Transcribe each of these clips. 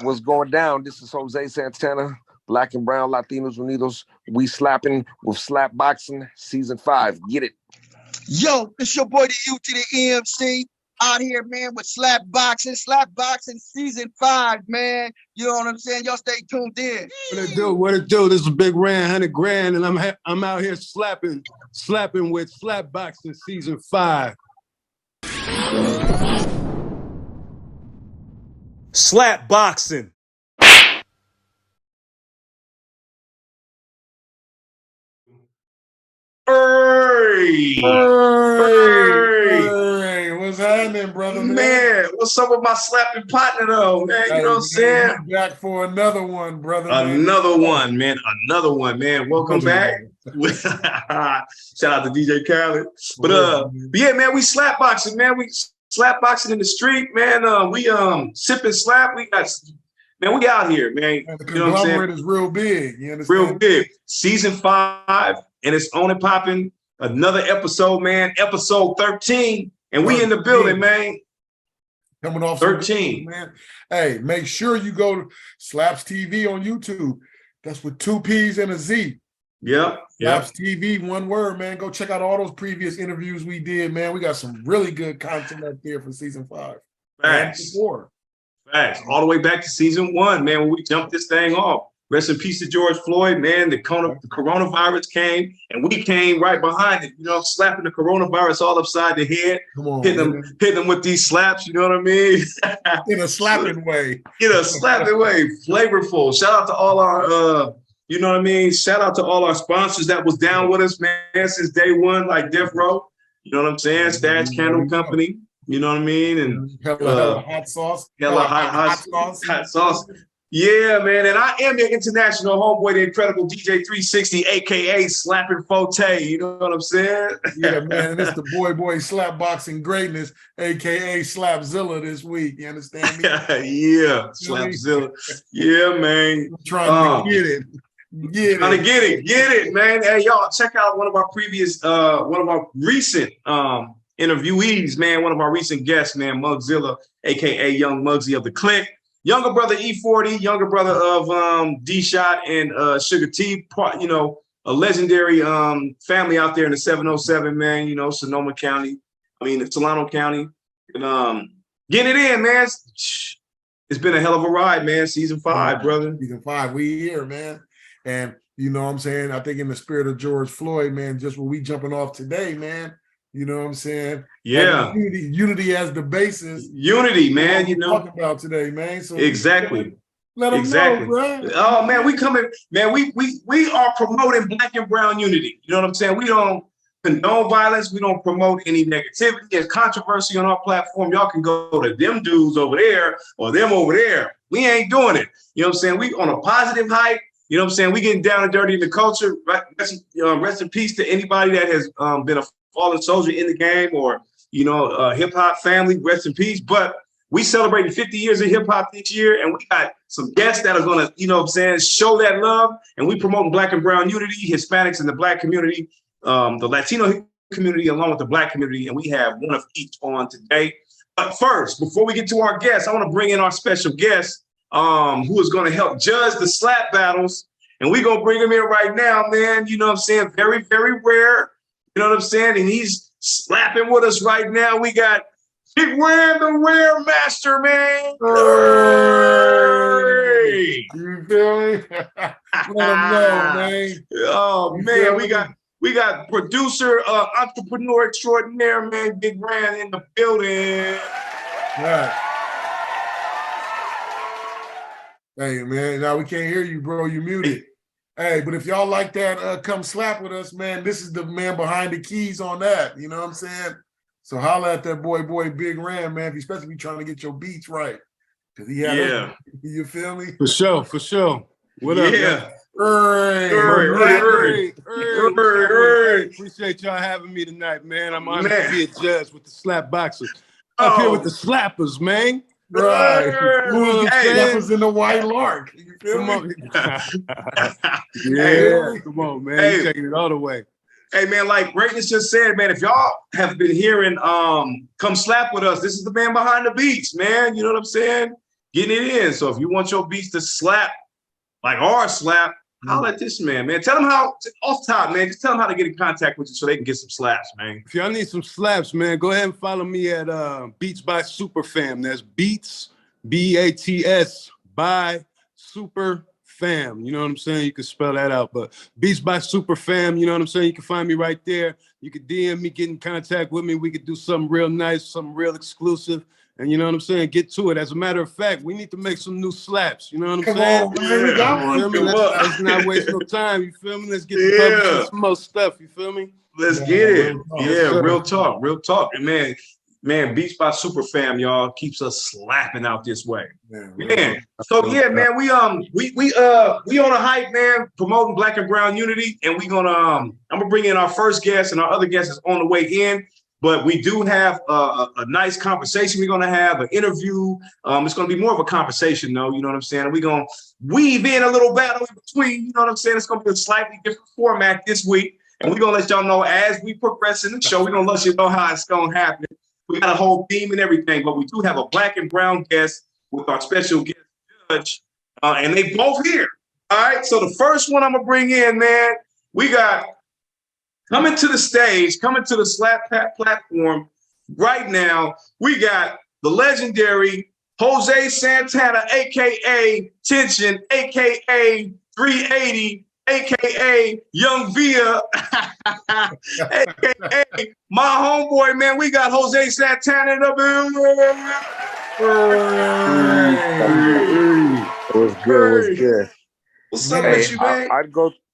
What's going down? This is Jose Santana, Black and Brown Latinos Unidos. We slapping with slap boxing season 5. Get it. Yo, it's your boy the U to the EMC out here, man, with slap boxing season 5, man. You know what I'm saying? Y'all stay tuned in. What it do? What it do? This is Big Ran, 100 grand, and I'm out here slapping with slap boxing season 5. Slap boxing. Hey, what's happening, brother? Man, what's up with my slapping partner though, man? You know what I'm saying? Back for another one, brother. Another one, man. Welcome back. Shout out to DJ Khaled. But yeah, man, we slap boxing, man. We slap boxing in the street, man. We sipping slap. We out here, man. And the you know what I'm saying? Is real big. You understand? Real big. Season 5, and it's on and popping. Another episode, man. Episode 13. And we in the building, man. Coming off 13. Man. Hey, make sure you go to Slaps TV on YouTube. That's with 2 P's and a Z. Yep. Slaps TV, one word, man. Go check out all those previous interviews we did, man. We got some really good content up there for season 5. Facts. All the way back to season 1, man, when we jumped this thing off. Rest in peace to George Floyd, man. The coronavirus came, and we came right behind it. You know, slapping the coronavirus all upside the head, hitting them with these slaps. You know what I mean? In a slapping way. Flavorful. Shout out to all our, you know what I mean? Shout out to all our sponsors that was down with us, man, since day one, like Death Row. You know what I'm saying? Stash Candle Company. You know what I mean? And hella hot sauce. Hot sauce. Yeah, man, and I am your international homeboy, the incredible DJ 360, aka Slapping Forte. You know what I'm saying? Yeah, man, and it's the boy slap boxing greatness, aka Slapzilla this week. You understand me? Yeah, Slapzilla. Yeah, man. Trying to get it. Get it, man. Hey, y'all, check out one of our recent interviewees, man. One of our recent guests, man, Mugzilla, aka Young Muggsy of the Click. Younger brother E40, younger brother of D-Shot and Sugar T, you know, a legendary family out there in the 707, man, you know, Solano County. And getting it in, man. It's been a hell of a ride, man. Season 5, brother. Season 5, we here, man. And you know what I'm saying? I think in the spirit of George Floyd, man, just what we jumping off today, man. You know what I'm saying? Yeah. Unity as the basis. Unity, man. You know talking about today, man. So exactly. Let them know, bro. Oh man, we coming, man. We are promoting Black and Brown unity. You know what I'm saying? We don't condone violence. We don't promote any negativity. There's controversy on our platform. Y'all can go to them dudes over there or them over there. We ain't doing it. You know what I'm saying? We on a positive hype. You know what I'm saying? We getting down and dirty in the culture. Rest in peace to anybody that has been a fallen soldier in the game, or you know, hip hop family, rest in peace. But we celebrated 50 years of hip hop this year, and we got some guests that are gonna, you know what I'm saying, show that love. And we promoting Black and Brown unity, Hispanics in the Black community, the Latino community, along with the Black community, and we have one of each on today. But first, before we get to our guests, I want to bring in our special guest, who is going to help judge the slap battles, and we're gonna bring him in right now, man. You know what I'm saying? Very, very rare. You know what I'm saying? And he's slapping with us right now. We got Big Ran, the Rare Master, man. Hey. You feel me? Let him know, man. Oh man, we got producer, entrepreneur extraordinaire, man, Big Ran in the building. Right. Hey man, now we can't hear you, bro. You muted. Hey, but if y'all like that, come slap with us, man. This is the man behind the keys on that. You know what I'm saying? So holla at that boy Big Ran, man, especially if you're trying to get your beats right. Cause he had you feel me? For sure. What up? Yeah. Appreciate y'all having me tonight, man. I'm honored to be a judge with the slap boxers. Up here with the slappers, man. Right. Slappers in the white lark. You feel me? Come on, man. You're taking it all the way. Hey man, like Greatness just said, man, if y'all have been hearing come slap with us, this is the man behind the beats, man. You know what I'm saying? getting it in. So if you want your beats to slap like our slap, holla at this man. Tell them how, off top, man, just tell them how to get in contact with you so they can get some slaps, man. If y'all need some slaps, man, go ahead and follow me at Beats by Superfam. That's Beats, B-A-T-S, by Superfam. You know what I'm saying? You can spell that out, but Beats by Superfam, you know what I'm saying? You can find me right there. You can DM me, get in contact with me. We could do something real nice, something real exclusive. And you know what I'm saying? Get to it. As a matter of fact, we need to make some new slaps. You know what I'm saying? Come on, man. We got one. Let's not waste no time. You feel me? Let's get to publishing some more stuff. You feel me? Let's get it. Real talk. And man, Beats by Superfam, y'all, keeps us slapping out this way. Man. So yeah, man, we on a hype, man, promoting Black and Brown unity, and I'm gonna bring in our first guest, and our other guest is on the way in. But we do have a nice conversation. We're going to have an interview. It's going to be more of a conversation, though. You know what I'm saying? We're going to weave in a little battle in between. You know what I'm saying? It's going to be a slightly different format this week. And we're going to let y'all know as we progress in the show. We're going to let you know how it's going to happen. We got a whole theme and everything. But we do have a Black and Brown guest with our special guest judge. And they both here. All right? So the first one I'm going to bring in, man, we got... coming to the stage, coming to the SLAPP platform right now, we got the legendary Jose Santana, a.k.a. Tension, a.k.a. 380, a.k.a. Young Via, a.k.a. my homeboy, man. We got Jose Santana in the building. What's good? What's up with you, man?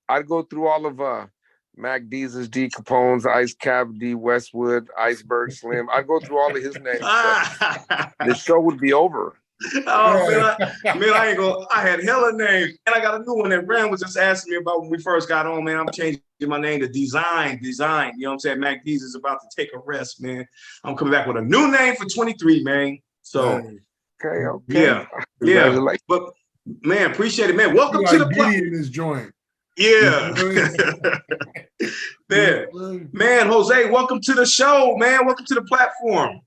I'd go through all of Mac D's, D Capone's, Ice Cap, D Westwood, Iceberg Slim. I'd go through all of his names. The show would be over. Oh man, I ain't gonna. I had hella names, and I got a new one that Ren was just asking me about when we first got on. Man, I'm changing my name to Design. You know what I'm saying? Mac D's is about to take a rest, man. I'm coming back with a new name for 23, man. So okay. Yeah. But man, appreciate it, man. Welcome to the platform. This joint. Yeah. man, Jose, welcome to the show, man. Welcome to the platform.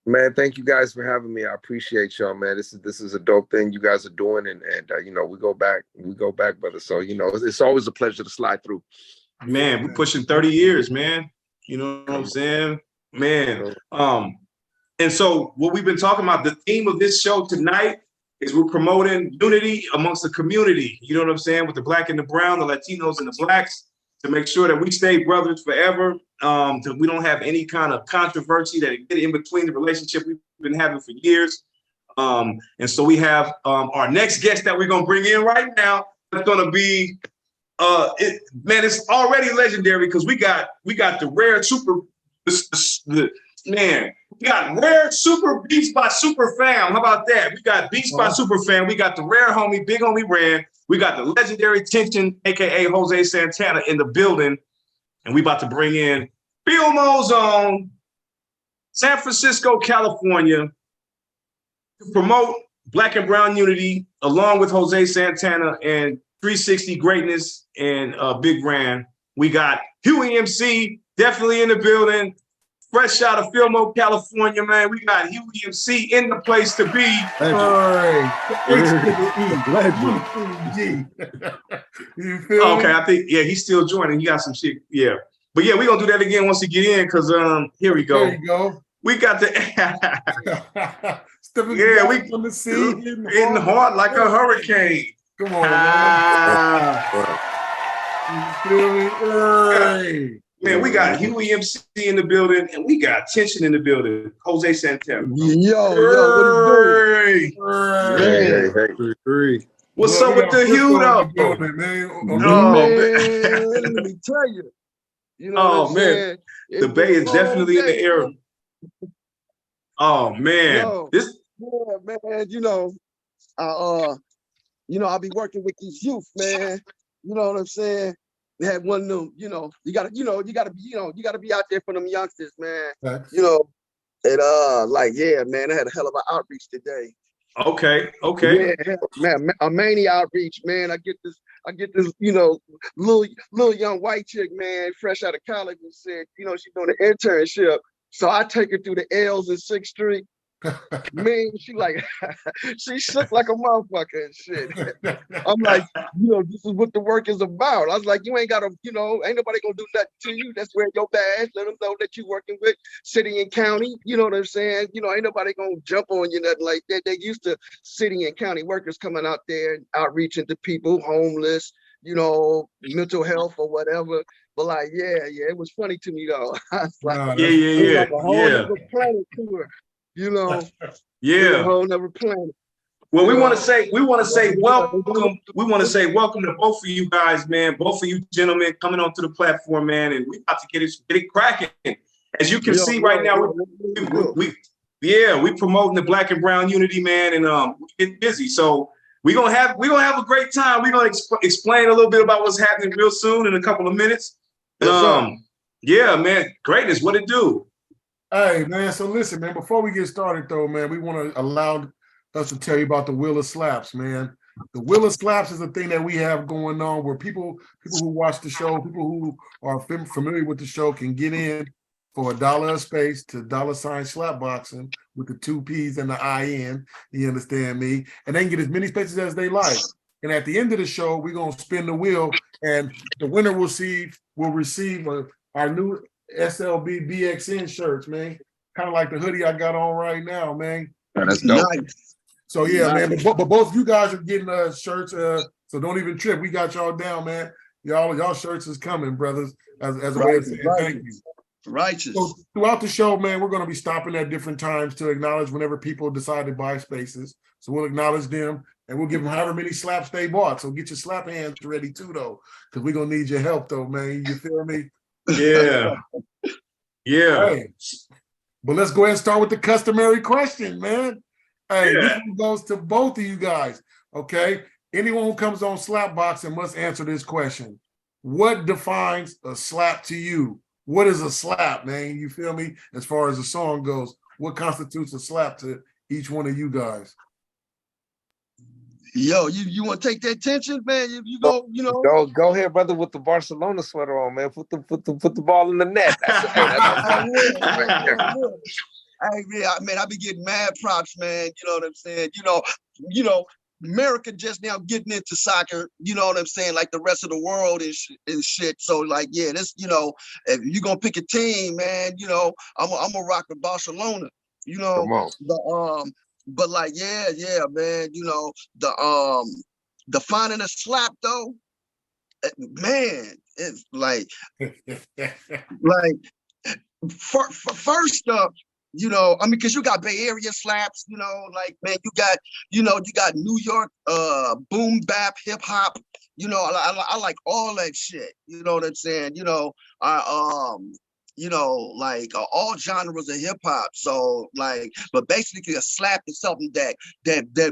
Man, thank you guys for having me. I appreciate y'all, man. This is a dope thing you guys are doing, and you know, we go back, brother. So you know, it's always a pleasure to slide through. Man, we're pushing 30 years, man. You know what I'm saying, man. And so what we've been talking about, the theme of this show tonight is we're promoting unity amongst the community. You know what I'm saying? With the Black and the Brown, the Latinos and the Blacks, to make sure that we stay brothers forever. So we don't have any kind of controversy that get in between the relationship we've been having for years. And so we have our next guest that we're gonna bring in right now. It's gonna be, man, it's already legendary because we got the rare we got rare super Beats by Superfam. How about that? We got Beats by Superfam. We got the rare homie, big homie Ren. We got the legendary Tension, aka Jose Santana, in the building. And we about to bring in Filmo's own San Francisco, California, to promote Black and Brown unity, along with Jose Santana and 360 Greatness and Big Ran. We got Hugh MC definitely in the building. Fresh out of Filmo, California, man. We got Hugh MC in the place to be. Okay, I think, yeah, he's still joining. He got some shit. Yeah. But yeah, we're going to do that again once he get in, because here we go. There you go. We got the... we on the scene. In the heart like a hurricane. Come on, man. You feel me? Man, we got Hugh MC in the building, and we got Tension in the building. Jose Santana. Yo, what is doing? Hey. What's up with the Hugh, though? Man, let me tell you. You know what I'm saying? The Bay is definitely in the air. Oh man, man. I'll be working with these youth, man. You know what I'm saying? They had one of them, you gotta be out there for them youngsters, man. Thanks. And man, I had a hell of an outreach today. Okay. Yeah, man, a mania outreach, man. I get this, little young white chick, man, fresh out of college, and said, she's doing an internship. So I take her through the L's in 6th Street. Man, she like, she shook like a motherfucker and shit. I'm like, this is what the work is about. I was like, you ain't gotta, ain't nobody gonna do nothing to you. That's wear your badge. Let them know that you working with city and county. You know what I'm saying? Ain't nobody gonna jump on you, nothing like that. They used to city and county workers coming out there and outreaching to people, homeless, mental health or whatever. But like, yeah, it was funny to me though. I was like, it was like a whole other planet to her. It was a whole nother planet. Well, we want to say welcome. We want to say welcome to both of you guys, man. Both of you gentlemen coming onto the platform, man, and we about to get it cracking. As you can see right now, we promoting the Black and Brown unity, man, and we getting busy. So we're gonna have a great time. We're gonna explain a little bit about what's happening real soon in a couple of minutes. Yeah, man, greatness. What it do? Hey, man. So listen, man. Before we get started, though, man, we want to allow us to tell you about the Wheel of Slaps, man. The Wheel of Slaps is a thing that we have going on where people who watch the show, people who are familiar with the show, can get in for $1 a space to $ slap boxing with the 2 P's and the IN. You understand me? And they can get as many spaces as they like. And at the end of the show, we're gonna spin the wheel, and the winner will receive our new SLB BXN shirts, man. Kind of like the hoodie I got on right now, man. That's dope. Nice. So yeah, man. But both of you guys are getting shirts. So don't even trip. We got y'all down, man. Y'all shirts is coming, brothers. As a way of saying thank you. Righteous. So throughout the show, man, we're going to be stopping at different times to acknowledge whenever people decide to buy spaces. So we'll acknowledge them, and we'll give them however many slaps they bought. So get your slap hands ready too, though, because we're going to need your help, though, man. You feel me? Yeah. Hey, but let's go ahead and start with the customary question, man. Hey, this one goes to both of you guys, okay? Anyone who comes on Slap Boxing must answer this question. What defines a slap to you? What is a slap, man? You feel me? As far as the song goes, what constitutes a slap to each one of you guys? Yo, you want to take that tension, man? You go, Go ahead, brother, with the Barcelona sweater on, man. Put the ball in the net. Hey, man, I be getting mad props, man. You know what I'm saying? America just now getting into soccer, you know what I'm saying, like the rest of the world and shit. So like, yeah, this, if you're gonna pick a team, man, I'm gonna rock with Barcelona, but like, yeah, man, defining a slap though, man, it's like first up, because you got Bay Area slaps, like, man, you got New York boom bap hip hop, I like all that shit, you know what I'm saying? Like all genres of hip hop. So like, but basically a slap is something that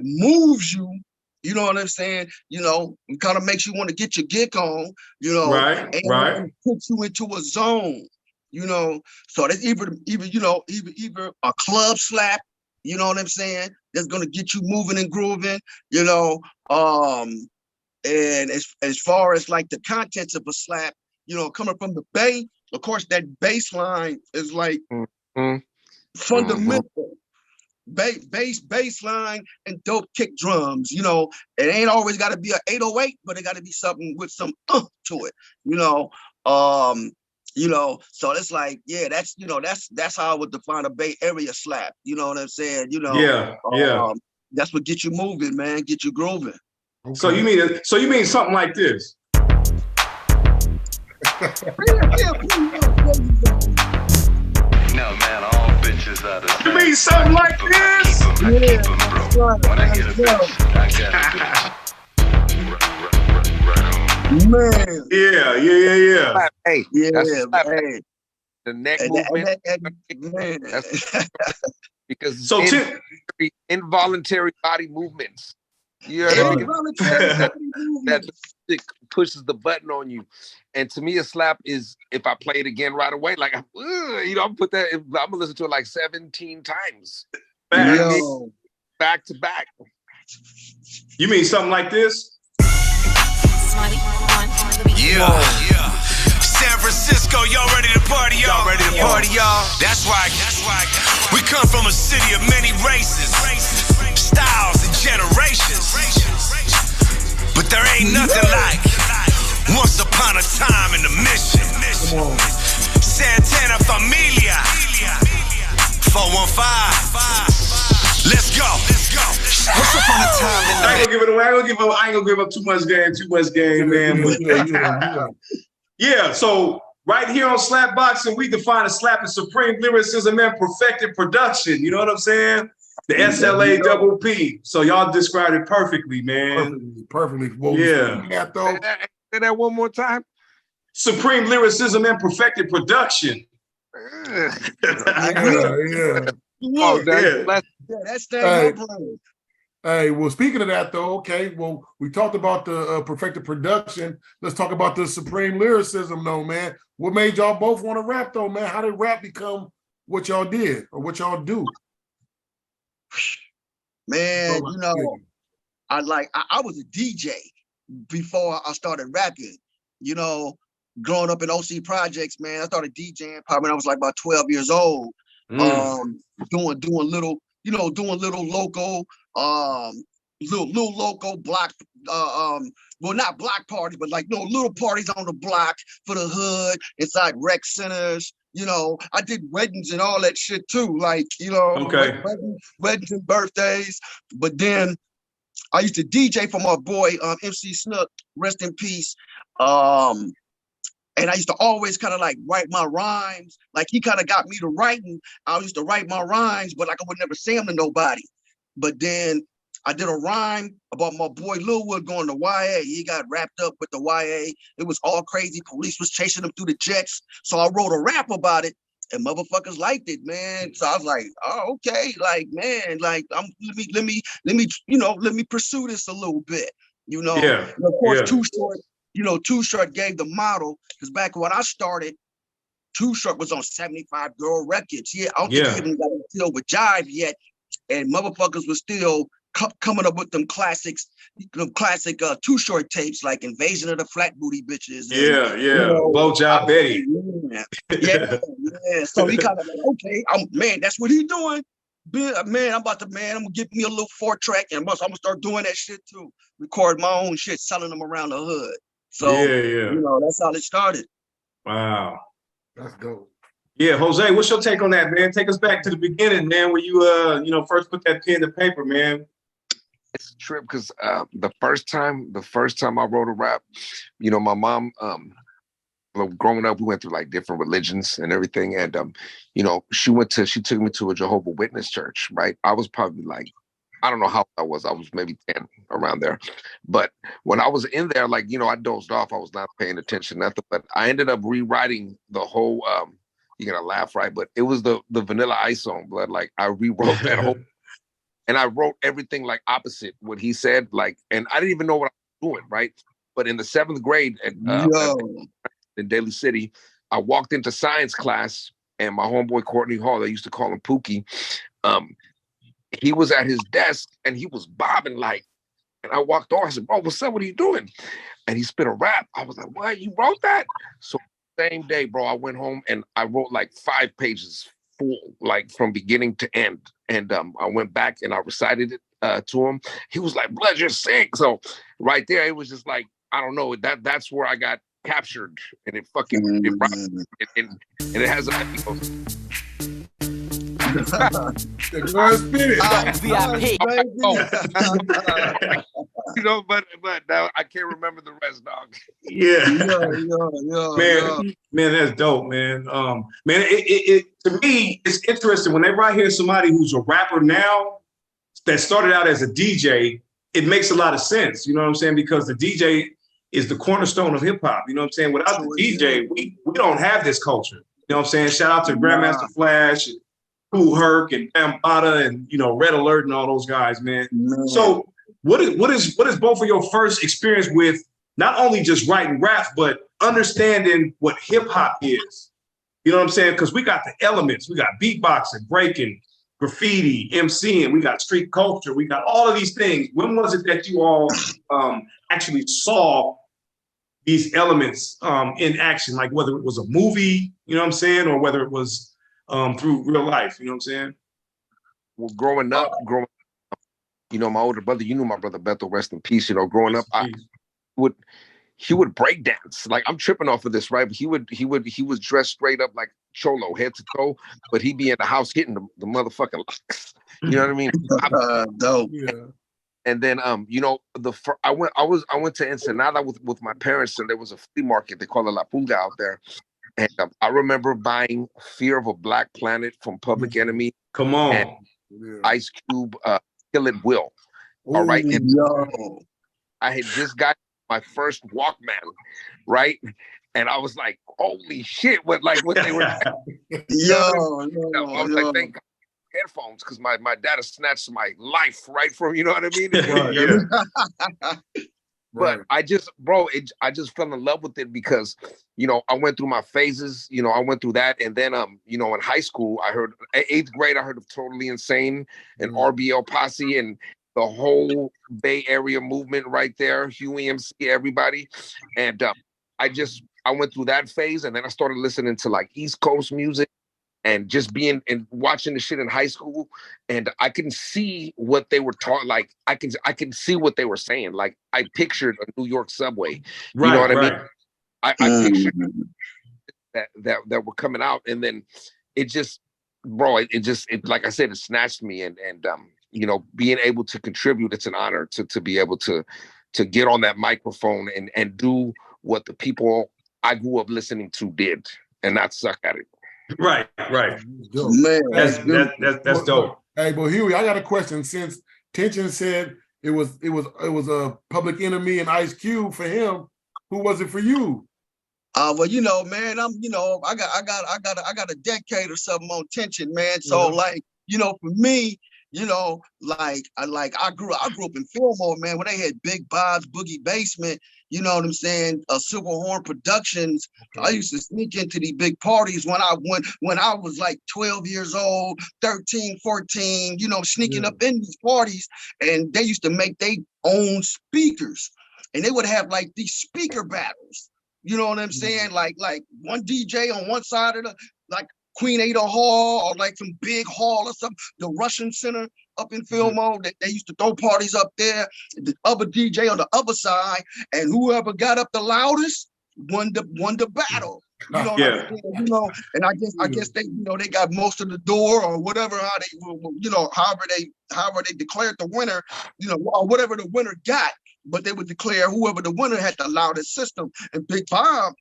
moves you. You know what I'm saying? It kind of makes you want to get your gig on, and puts you into a zone. So that's either a club slap, you know what I'm saying, that's gonna get you moving and grooving, and as far as like the contents of a slap, coming from the Bay, of course that bass line is like fundamental. Bass line and dope kick drums, it ain't always got to be an 808, but it got to be something with some to it, so it's like, yeah, that's how I would define a Bay Area slap. You know what I'm saying? That's what gets you moving, man. Get you grooving. Okay. So you mean something like this? No, man, all bitches are the same. You mean something like this? When I get a bitch, I got a bitch. Man. Yeah. Hey, hey. The neck movement. Because so involuntary body movements. That pushes the button on you. And to me, a slap is, if I play it again right away, like, I'm gonna listen to it like 17 times. Back to back. You mean something like this? Yeah. San Francisco. Let's go, y'all ready to party, y'all? Ready to party, y'all? That's right. We come from a city of many races, styles, and generations. But there ain't nothing like once upon a time in the mission. Santana Familia 415. Let's go. Once upon a time in the I ain't gonna give it away. I ain't gonna give up too much game, man. Yeah, so right here on Slap Boxing, we define a slap as supreme lyricism and perfected production. You know what I'm saying? The SLA double P. So y'all described it perfectly, man. Perfectly. Yeah. Say that one more time. Supreme lyricism and perfected production. Yeah. Oh, That's my brain. Hey, well, speaking of that, though, okay, well, we talked about the perfected production. Let's talk about the supreme lyricism, though, man. What made y'all both want to rap, though, man? How did rap become what y'all did or what y'all do? Man, you know, I was a DJ before I started rapping. You know, growing up in OC Projects, man, I started DJing probably when I was like about 12 years old. Doing little local, little local block, well, not block parties, but like little parties on the block for the hood inside rec centers. You know, I did weddings and all that shit too, like, you know, weddings and birthdays. But then I used to DJ for my boy MC Snook, rest in peace. And I used to always kind of like write my rhymes. Like he kind of got me to writing. I used to write my rhymes, but like I would never say them to nobody. But then I did a rhyme about my boy Lil Wood going to YA. He got wrapped up with the YA. It was all crazy. Police was chasing him through the jets. So I wrote a rap about it, and motherfuckers liked it, man. So I was like, oh, okay, like, man, like let me pursue this a little bit, you know. Yeah. And of course, Too Short gave the model, because back when I started, Too Short was on 75 Girl Records. Yeah, I don't think he even got a deal with Jive yet, and motherfuckers was still coming up with them classic Too Short tapes like Invasion of the Flat Booty Bitches. And, Blowjob Betty. Yeah. So he kind of like, okay, man, that's what he doing. Man, I'm gonna get me a little 4-track, and I'm gonna start doing that shit too. Record my own shit, selling them around the hood. So, you know, that's how it started. Wow. That's dope. Yeah, Jose, what's your take on that, man? Take us back to the beginning, man, where you first put that pen to paper, man. It's a trip because the first time I wrote a rap, you know, my mom, growing up, we went through like different religions and everything. And, you know, she took me to a Jehovah's Witness church, right? I was probably like, I don't know how I was maybe 10, around there. But when I was in there, like, you know, I dozed off. I was not paying attention, nothing. But I ended up rewriting the whole, you're going to laugh, right? But it was the Vanilla Ice song, Blood. Like, I rewrote that whole, and I wrote everything like opposite what he said. Like, and I didn't even know what I was doing, right? But in the 7th grade in Daly City, I walked into science class, and my homeboy Courtney Hall, they used to call him Pookie, he was at his desk and he was bobbing like, and I walked off. I said, bro, what's up? What are you doing? And he spit a rap. I was like, what? You wrote that? So same day, bro, I went home and I wrote like 5 pages full, like from beginning to end. And I went back and I recited it to him. He was like, Blood, you're sick. So right there, it was just like, I don't know, that's where I got captured, and it fucking and it has a you know, but now I can't remember the rest, dog. Man, that's dope, man. Man, it to me, it's interesting whenever I hear somebody who's a rapper now that started out as a DJ. It makes a lot of sense, you know what I'm saying? Because the DJ is the cornerstone of hip hop. You know what I'm saying? Without the DJ, we don't have this culture. You know what I'm saying? Shout out to Grandmaster Flash, and Kool Herc, and Bambaataa, and you know, Red Alert, and all those guys, man. So what is both of your first experience with not only just writing raps, but understanding what hip hop is? You know what I'm saying? Because we got the elements, we got beatboxing, breaking, graffiti, MCing, we got street culture, we got all of these things. When was it that you all actually saw these elements in action, like whether it was a movie, you know what I'm saying, or whether it was through real life, you know what I'm saying? Well, growing up, you know, my older brother, you knew my brother Beto, rest in peace. You know, growing up, he would break dance. Like, I'm tripping off of this, right? But he was dressed straight up like cholo, head to toe, but he'd be in the house hitting the motherfucking locks. You know what I mean? Dope. Yeah. And then, you know, I went to Ensenada with my parents, and there was a flea market. They call it La Pulga out there. And I remember buying Fear of a Black Planet from Public Enemy. Come on. And Ice Cube, Kill It Will. Ooh, All right. And Yo. I had just got my first Walkman, right? And I was like, holy shit, what they were. Yo, I was like, thank God, headphones, because my dad has snatched my life right from, you know what I mean? But I just fell in love with it because, you know, I went through my phases, you know, I went through that. And then, you know, in high school, I heard, 8th grade, I heard of Totally Insane and RBL Posse and the whole Bay Area movement right there, Hugh, MC, everybody. And I went through that phase, and then I started listening to like East Coast music and just being and watching the shit in high school. And I can see what they were taught. Like, I can see what they were saying. Like, I pictured a New York subway. You know what I mean? I pictured that were coming out. And then it just, bro, it like I said, it snatched me. And you know, being able to contribute, it's an honor to be able to get on that microphone and do what the people I grew up listening to did, and not suck at it. Right. Man, that's dope. Hey, but Huey, I got a question. Since Tension said it was a Public Enemy and Ice Cube for him, who was it for you? Well, you know, man, I got a decade or something on Tension, man. So like, you know, for me, you know, I grew up in Fillmore, man, when they had Big Bob's Boogie Basement, you know what I'm saying? Silverhorn Productions. I used to sneak into these big parties when I was like 12 years old, 13, 14, you know, sneaking up in these parties, and they used to make their own speakers, and they would have like these speaker battles. You know what I'm saying? Like one DJ on one side of the, like, Queen Ada Hall or like some big hall or something, the Russian Center up in Fillmore, they used to throw parties up there, the other DJ on the other side, and whoever got up the loudest won the battle. You know what I'm saying? You know, and I guess they, you know, they got most of the door or whatever, how they, you know, however they declared the winner, you know, or whatever the winner got, but they would declare whoever the winner had the loudest system. And Big Bob,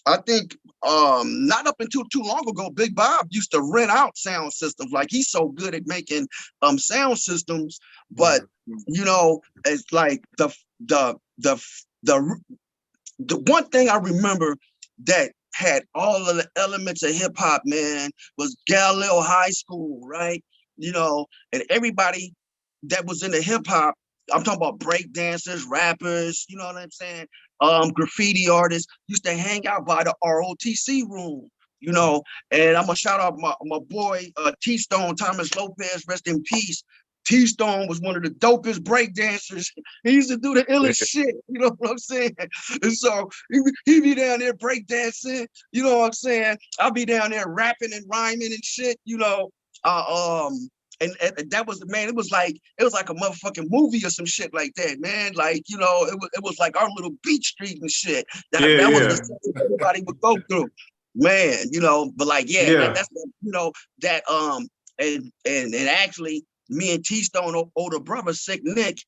I think not up until too long ago, Big Bob used to rent out sound systems. Like, he's so good at making sound systems, but you know, it's like the one thing I remember that had all of the elements of hip hop, man, was Galileo High School, right? You know, and everybody that was in the hip hop, I'm talking about break dancers, rappers, you know what I'm saying? Graffiti artists used to hang out by the ROTC room, you know, and I'm gonna shout out my boy T-Stone, Thomas Lopez, rest in peace. T-Stone was one of the dopest break dancers. He used to do the illest shit, you know what I'm saying? And so he be down there break dancing, you know what I'm saying? I'll be down there rapping and rhyming and shit, you know. And that was, man, it was like a motherfucking movie or some shit like that, man. Like, you know, it was like our little beach street and shit. That was the stuff that everybody would go through, man. You know, but like, that's you know, that and actually, me and T-Stone, older brother, Sick Nick,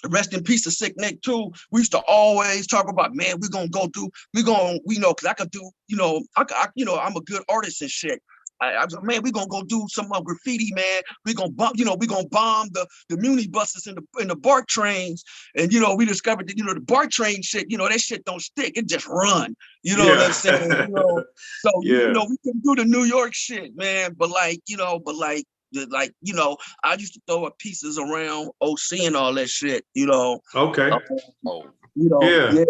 rest in peace to Sick Nick too. We used to always talk about, man, we know, because I could do, you know, I'm a good artist and shit. I was like, man, we're gonna go do some graffiti, man. We're gonna bomb the muni buses in the BART trains. And you know, we discovered that, you know, the BART train shit, you know, that shit don't stick, it just run. You know what I'm saying? You know, so you know, we can do the New York shit, man. But you know, I used to throw up pieces around OC and all that shit, you know. Okay. You know,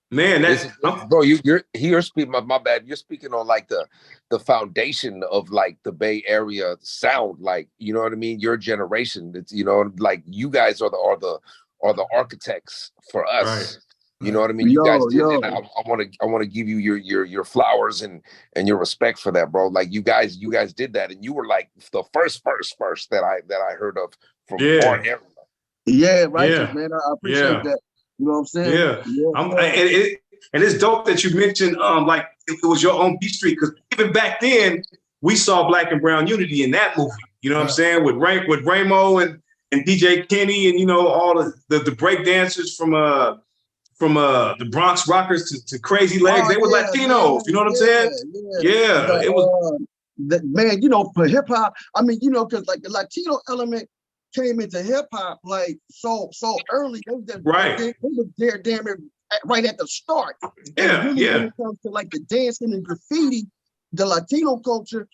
Man, that's bro. You're speaking. My bad. You're speaking on like the foundation of like the Bay Area sound. Like, you know what I mean. Your generation. It's, you know, like, you guys are the architects for us. You know what I mean? You guys did, and I want to give you your flowers and your respect for that, bro. Like you guys did that, and you were like the first that I heard of from our era. Yeah, righteous, man. I appreciate that. You know what I'm saying? And it's dope that you mentioned like it was your own beat street, because even back then we saw Black and Brown Unity in that movie. You know what I'm saying? With Ramo and DJ Kenny and all the break dancers from the Bronx Rockers to Crazy Legs. They were Latinos. You know what I'm saying? Yeah. It was man. For hip hop, I mean, because like the Latino element came into hip hop like so early. They were there damn it right at the start. And really when it comes to like the dancing and graffiti, the Latino culture,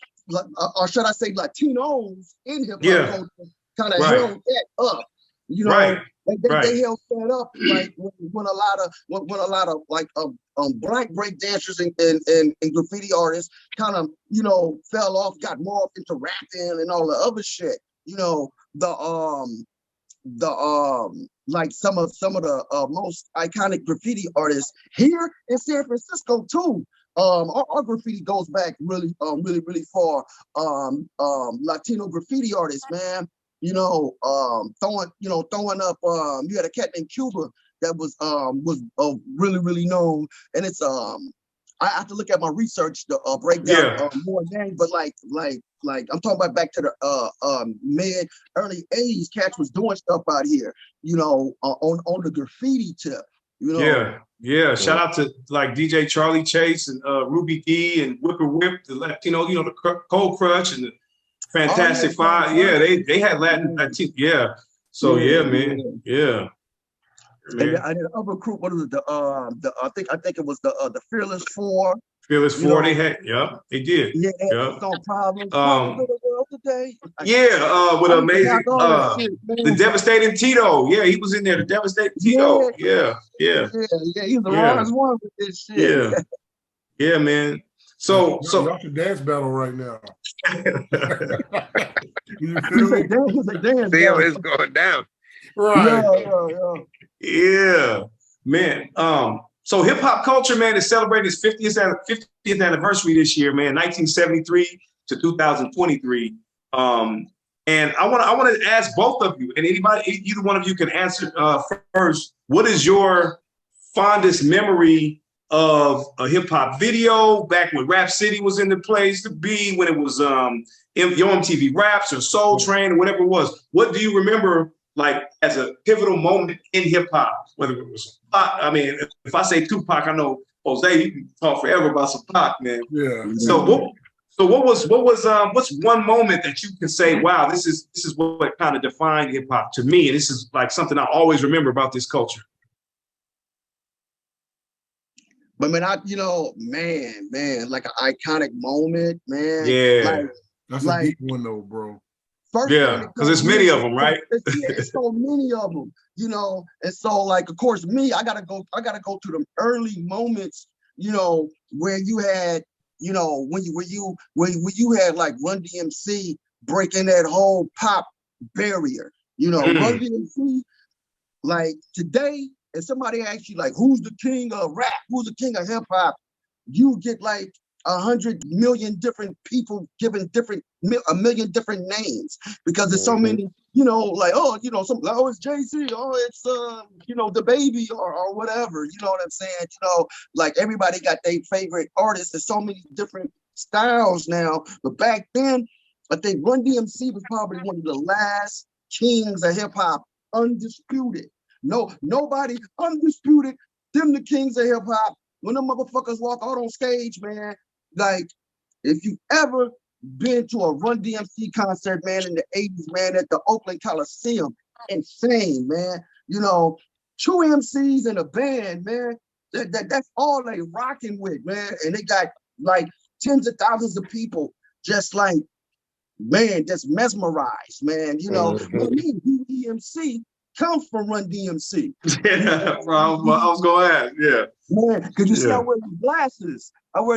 or should I say Latinos in hip hop culture, kind of held that up. They held that up like when a lot of like black break dancers and graffiti artists kind of fell off, got morphed into rapping and all the other shit. Like some of the most iconic graffiti artists here in San Francisco too. Our graffiti goes back really far. Latino graffiti artists, man. Throwing up. You had a cat named Cuba that was really known, and it's I have to look at my research to break down more names, but like I'm talking about back to the mid early 80s, cats was doing stuff out here, on the graffiti tip. Shout out to like DJ Charlie Chase and Ruby D and Whipper Whip, the Latino, the Cold Crush and the Fantastic Five. Yeah, they had Latin. So man. Yeah. And the other group, what was it? I think it was the Fearless Four. Fearless Four, they had, they did. Yeah, no problem. Today. With amazing, the Devastating Tito. Yeah, he was in there. The Devastating Tito. Yeah. He's the wrongest one with this shit. Yeah, man. So y'all can dance battle right now. You feel me? Damn, it's going down. Right. Yeah, man. So hip hop culture, man, is celebrating its 50th anniversary this year, man, 1973 to 2023. And I want to ask both of you, and either one of you can answer first. What is your fondest memory of a hip hop video back when Rap City was in the place to be, when it was your MTV Raps or Soul Train or whatever it was? What do you remember like as a pivotal moment in hip hop? Whether it was Pac, I mean, if I say Tupac, I know Jose, you can talk forever about some Pac, man. Yeah. What's one moment that you can say, wow, this is what kind of defined hip hop to me, and this is like something I always remember about this culture? But man, man, like an iconic moment, man. Yeah. That's a deep one though, bro. Because there's many of them, right? It's so many of them, and so like, of course, me, I gotta go to the early moments, where you had, when you had like Run DMC breaking that whole pop barrier, Run DMC, like today, if somebody asks you like, who's the king of rap, who's the king of hip hop, you get like 100 million different people giving a million different names, because there's so many, it's Jay-Z, it's the baby or whatever, you know what I'm saying? Like everybody got their favorite artists. There's so many different styles now, but back then I think Run DMC was probably one of the last kings of hip hop, undisputed. Nobody undisputed. Them the kings of hip hop. When them motherfuckers walk out on stage, man, like if you ever been to a Run DMC concert, man, in the 80s, man, at the Oakland Coliseum, insane, man. Two MCs in a band, man. That's all they rocking with, man. And they got like tens of thousands of people just like, man, just mesmerized, man. DMC comes from Run DMC. Yeah, I was going to ask, man, because you see, I wear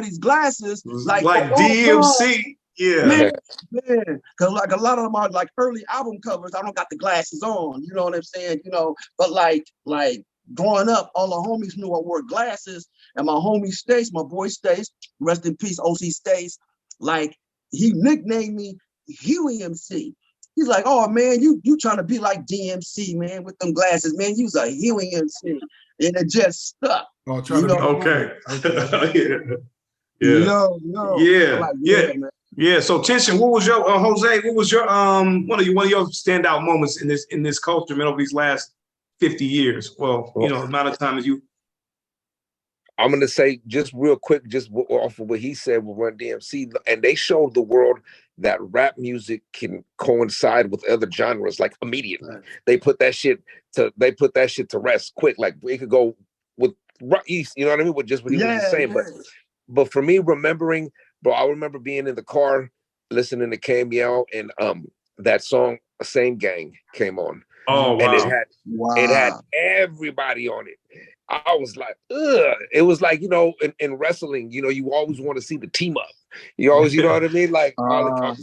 these glasses. Like DMC. Man, because like a lot of them are like early album covers. I don't got the glasses on, you know what I'm saying? But like growing up, all the homies knew I wore glasses, and my homie Stace, my boy Stace, rest in peace, OC Stace, like he nicknamed me Huey MC. He's like, oh man, you trying to be like DMC, man, with them glasses, man. You's a Huey MC, and it just stuck. Oh, trying to be okay. Yeah. Yeah. So Tension, what was your Jose? What was your one of your standout moments in this culture, man, over these last 50 years? Well, you know, amount of time as you. I'm gonna say just real quick, just off of what he said with Run DMC, and they showed the world that rap music can coincide with other genres like immediately. Right. They put that shit to rest quick. Like it could go with East, you know what I mean? With just what he was saying. But for me, remembering, bro, I remember being in the car listening to KML, and that song "Same Gang" came on. Oh wow! And it had everybody on it. I was like, ugh. It was like, you know, in wrestling, you know, you always want to see the team up. You always, you know what I mean? Like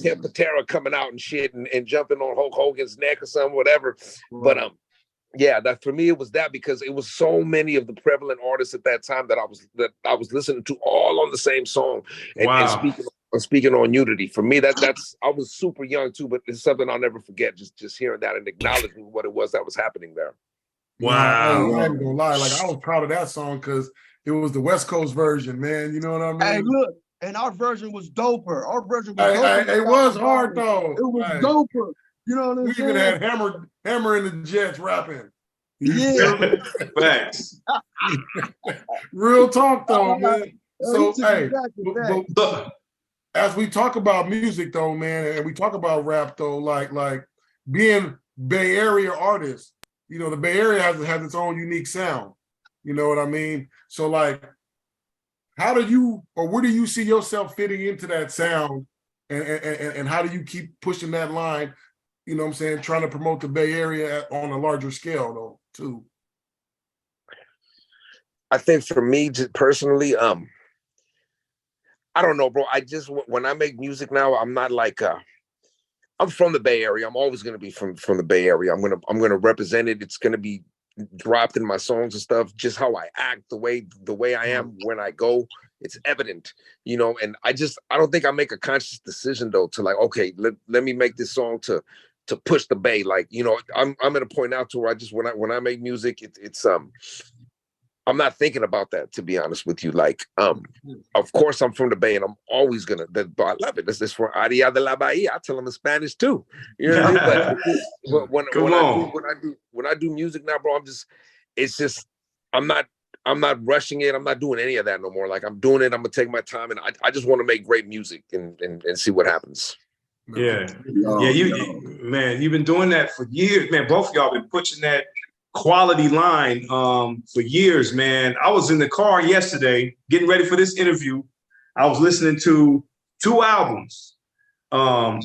Ted Patera coming out and shit and jumping on Hulk Hogan's neck or something, whatever. But yeah, that for me it was that, because it was so many of the prevalent artists at that time that I was listening to all on the same song and speaking on unity. For me, that's I was super young too, but it's something I'll never forget. Just hearing that and acknowledging what it was that was happening there. Wow. I ain't gonna lie. Like, I was proud of that song because it was the West Coast version, man. You know what I mean? Hey, look, and our version was doper. Our version was doper. It was hard though. It was doper. You know what I'm saying? We even had Hammer and the Jets rapping. Yeah. Thanks. Real talk though, man. So hey, but as we talk about music though, man, and we talk about rap though, like being Bay Area artists, you know, the Bay Area has its own unique sound. You know what I mean? So like, how do you, or where do you see yourself fitting into that sound, and how do you keep pushing that line? You know what I'm saying? Trying to promote the Bay Area on a larger scale though, too. I think for me, just personally, I don't know, bro. When I make music now, I'm not like, I'm from the Bay Area. I'm always going to be from the Bay Area. I'm going to represent it. It's going to be dropped in my songs and stuff. Just how I act, the way I am when I go, it's evident, you know. And I don't think I make a conscious decision though to like, okay, let me make this song to push the Bay. Like, you know, I'm at a point now to where when I make music, it's I'm not thinking about that, to be honest with you. Like, of course I'm from the Bay and I'm always gonna, I love it. This is for Aria de la Bahia. I tell them in Spanish too. You know what I mean? But when I do music now, bro, I'm not rushing it. I'm not doing any of that no more. Like, I'm doing it. I'm gonna take my time, and I just want to make great music and see what happens. Yeah. Man, you've been doing that for years, man. Both of y'all been pushing that quality line for years, man. I was in the car yesterday getting ready for this interview. I was listening to 2 albums. The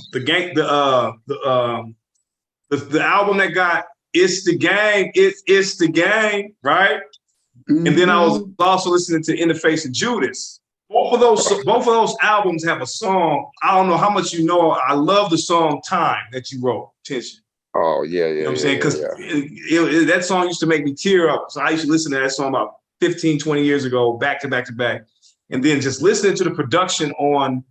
album that got It's the Gang, It's the Gang, right? Mm-hmm. And then I was also listening to In the Face of Judas. Both of those albums have a song. I don't know how much you know. I love the song Time that you wrote, Tension. Oh, yeah. You know what I'm saying? Because that song used to make me tear up. So I used to listen to that song about 15, 20 years ago, back to back to back. And then just listening to the production on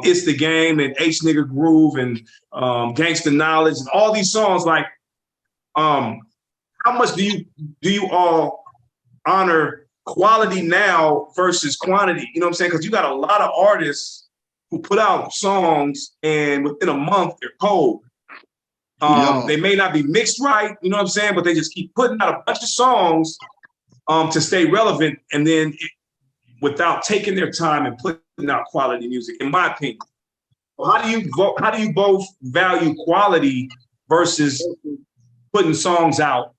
It's the Game and H Nigga Groove and Gangsta Knowledge and all these songs, like, how much do you all honor quality now versus quantity? You know what I'm saying? Because you got a lot of artists who put out songs and within a month they're cold. They may not be mixed right, you know what I'm saying, but they just keep putting out a bunch of songs to stay relevant, and then without taking their time and putting out quality music, in my opinion. How do you both value quality versus putting songs out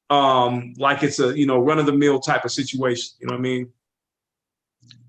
like it's a, you know, run-of-the-mill type of situation? You know what I mean?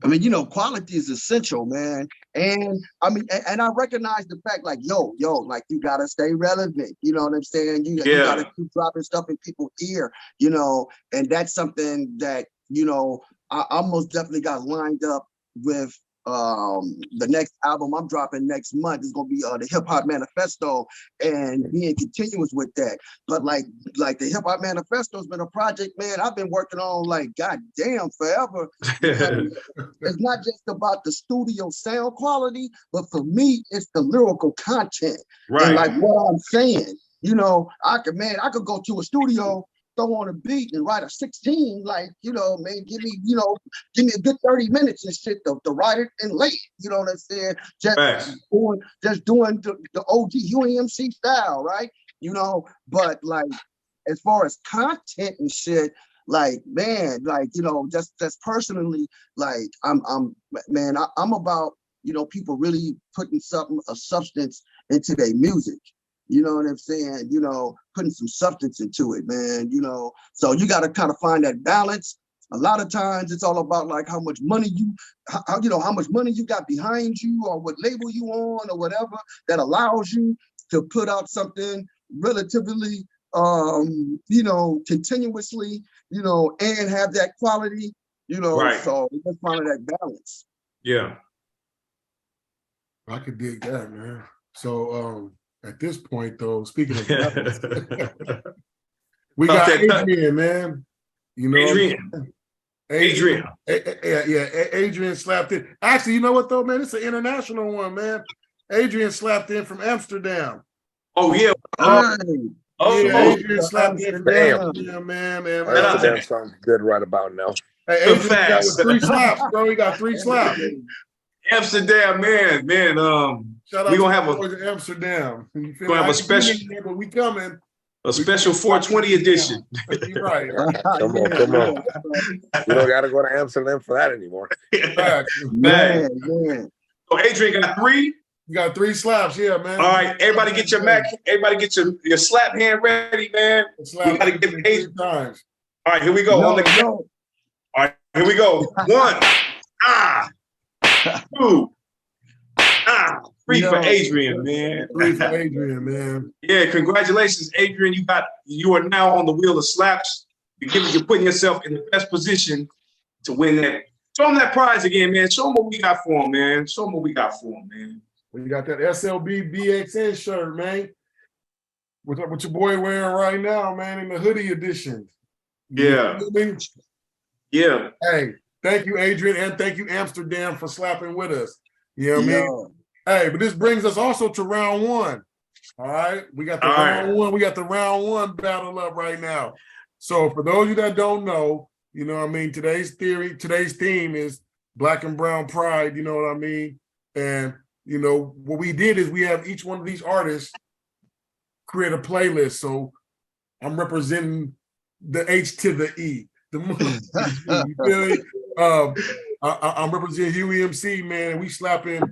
You know, quality is essential, man. And I mean, and I recognize the fact, like, yo, like, you gotta stay relevant. You know what I'm saying? You gotta keep dropping stuff in people's ear, you know, and that's something that, you know, I most definitely got lined up with the next album I'm dropping next month is gonna be the Hip Hop Manifesto, and being continuous with that. But like the Hip Hop Manifesto has been a project, man, I've been working on like goddamn forever. It's not just about the studio sound quality, but for me, it's the lyrical content. Right. And like what I'm saying. You know, I could go to a studio, throw on a beat and write a 16, like, you know, man, give me a good 30 minutes and shit to write it and lay it. You know what I'm saying? Just doing the OG UEMC style, right? You know, but like as far as content and shit, like, man, like, you know, just personally, like I'm about, you know, people really putting a substance into their music. You know what I'm saying? You know, putting some substance into it, man, you know. So you got to kind of find that balance. A lot of times it's all about like how much money you got behind you, or what label you on, or whatever that allows you to put out something relatively, you know, continuously, you know, and have that quality, you know. Right. So just finding that balance. Yeah. I could dig that, man. So, at this point, though, speaking of balance, we got Adrian, man. You know, Adrian. Adrian slapped in. Actually, you know what though, man? It's an international one, man. Adrian slapped in from Amsterdam. Oh yeah. Adrian slapped in from Amsterdam, man. Amsterdam sounds good right about now. Hey, Adrian got 3 slaps, bro. He got 3 slaps. Amsterdam, man. Shout out we gonna to have Amsterdam. We're gonna have a special. But we coming. A special 420 edition. You're right. Come on. You don't gotta go to Amsterdam for that anymore. Man. So Adrian got 3. You got 3 slaps, yeah, man. All right, everybody get your Mac. Everybody get your slap hand ready, man. We gotta get Adrian. All right, here we go. All right, here we go. 1. 2. 3 for Adrian, man. 3 for Adrian, man. Yeah, congratulations, Adrian. You are now on the wheel of slaps. You're putting yourself in the best position to win that. Show him that prize again, man. Show him what we got for him, man. Show him what we got for him, man. We got that SLB BXN shirt, man. What your boy wearing right now, man, in the hoodie edition. Yeah. Yeah. Hey, thank you, Adrian, and thank you, Amsterdam, for slapping with us. You know what I mean? Hey, but this brings us also to round 1. All right. We got the round 1. We got the round 1 battle up right now. So for those of you that don't know, you know what I mean? Today's theme is Black and Brown Pride, you know what I mean? And, you know, what we did is we have each one of these artists create a playlist. So I'm representing the H to the E. You feel me? I'm representing UEMC, man, and we slapping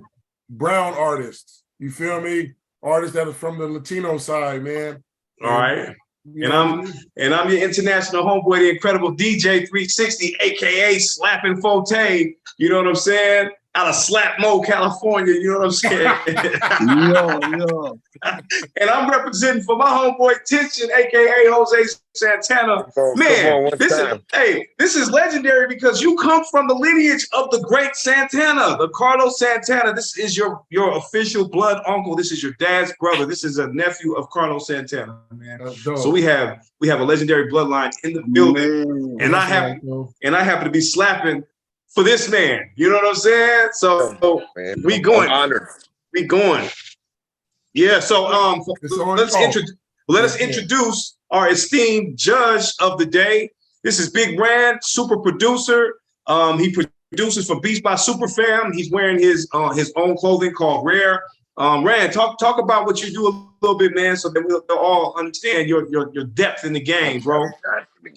brown artists. You feel me? Artists that are from the Latino side, man. All right. And I'm your international homeboy, the incredible DJ 360, aka Slapping Forte. You know what I'm saying? Out of Slap Mo, California. You know what I'm saying? Yo. And I'm representing for my homeboy Tension, aka Jose Santana. Man, this is legendary because you come from the lineage of the great Santana, the Carlos Santana. This is your official blood uncle. This is your dad's brother. This is a nephew of Carlos Santana, man. So we have a legendary bloodline in the building, and I happen to be slapping for this man. You know what I'm saying? So we going. Honored. We going. Yeah, so let us introduce our esteemed judge of the day. This is Big Rand, super producer. He produces for Beats by Superfam. He's wearing his own clothing called Rare. Rand, talk about what you do a little bit, man, so that we'll all understand your depth in the game, bro.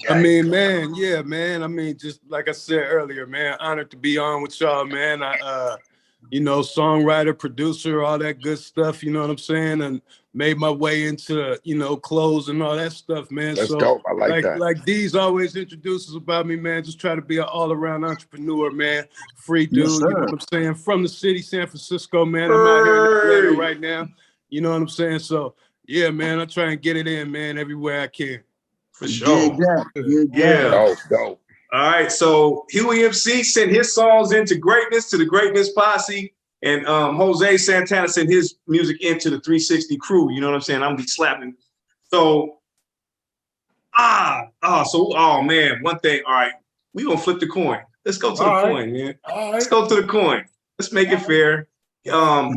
I mean, man, yeah, man. I mean, just like I said earlier, man, honored to be on with y'all, man. You know, songwriter, producer, all that good stuff, you know what I'm saying? And made my way into, you know, clothes and all that stuff, man. That's dope. I like that. Like D's always introduces about me, man. Just try to be an all-around entrepreneur, man. Free dude, you know what I'm saying? From the city, San Francisco, man. I'm out here in Atlanta right now. You know what I'm saying? So, yeah, man, I try and get it in, man, everywhere I can. For sure. Yeah. Dope. All right, so Huey MC sent his songs into greatness, to the Greatness Posse, and Jose Santana sent his music into the 360 crew. You know what I'm saying? I'm be slapping. So, oh man, one thing. All right, we gonna flip the coin. Let's go to the coin, man. Let's go to the coin. Let's make it fair. Chop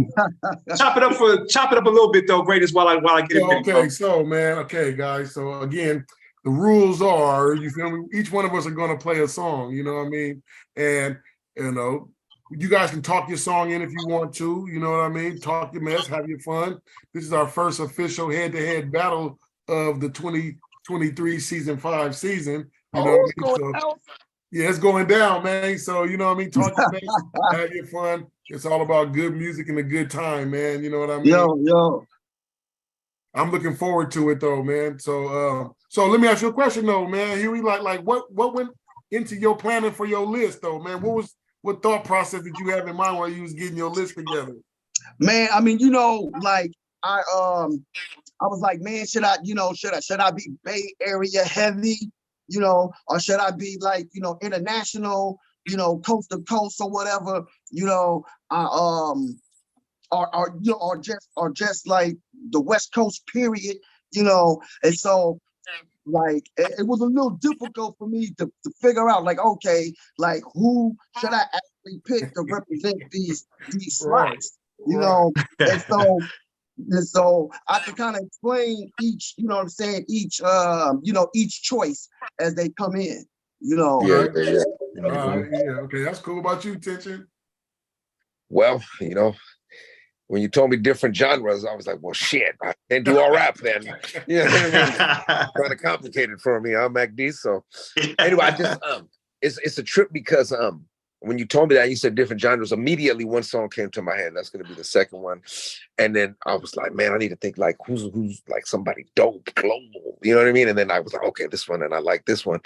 it up a little bit though, Greatness, while I get it. Okay, so man, okay, guys. So again, the rules are, you feel me? Each one of us are going to play a song, you know what I mean? And, you know, you guys can talk your song in if you want to, you know what I mean? Talk your mess, have your fun. This is our first official head-to-head battle of the 2023 season 5 season. You know what I mean? So, yeah, it's going down, man. So, you know what I mean? Talk your mess, have your fun. It's all about good music and a good time, man. You know what I mean? Yo. I'm looking forward to it though, man. So let me ask you a question though, man. Huey, like what went into your planning for your list though, man? What thought process did you have in mind while you was getting your list together? Man, I mean, you know, like I was like, man, should I be Bay Area heavy, you know, or should I be like, you know, international, you know, coast to coast or whatever, you know, or just like the West Coast period, you know. And so like it was a little difficult for me to figure out, like, okay, like who should I actually pick to represent these slots, you know. And so I can kind of explain each, you know what I'm saying, each choice as they come in, you know. Yeah. Okay, that's cool. About you, Tension? Well, you know, when you told me different genres, I was like, well, shit, I can't do all rap then. Yeah, kind of complicated for me, Mac D. So anyway, I just it's a trip because when you told me that, you said different genres, immediately one song came to my head. That's gonna be the second one. And then I was like, man, I need to think like who's like somebody dope, global, you know what I mean? And then I was like, okay, this one, and I like this one.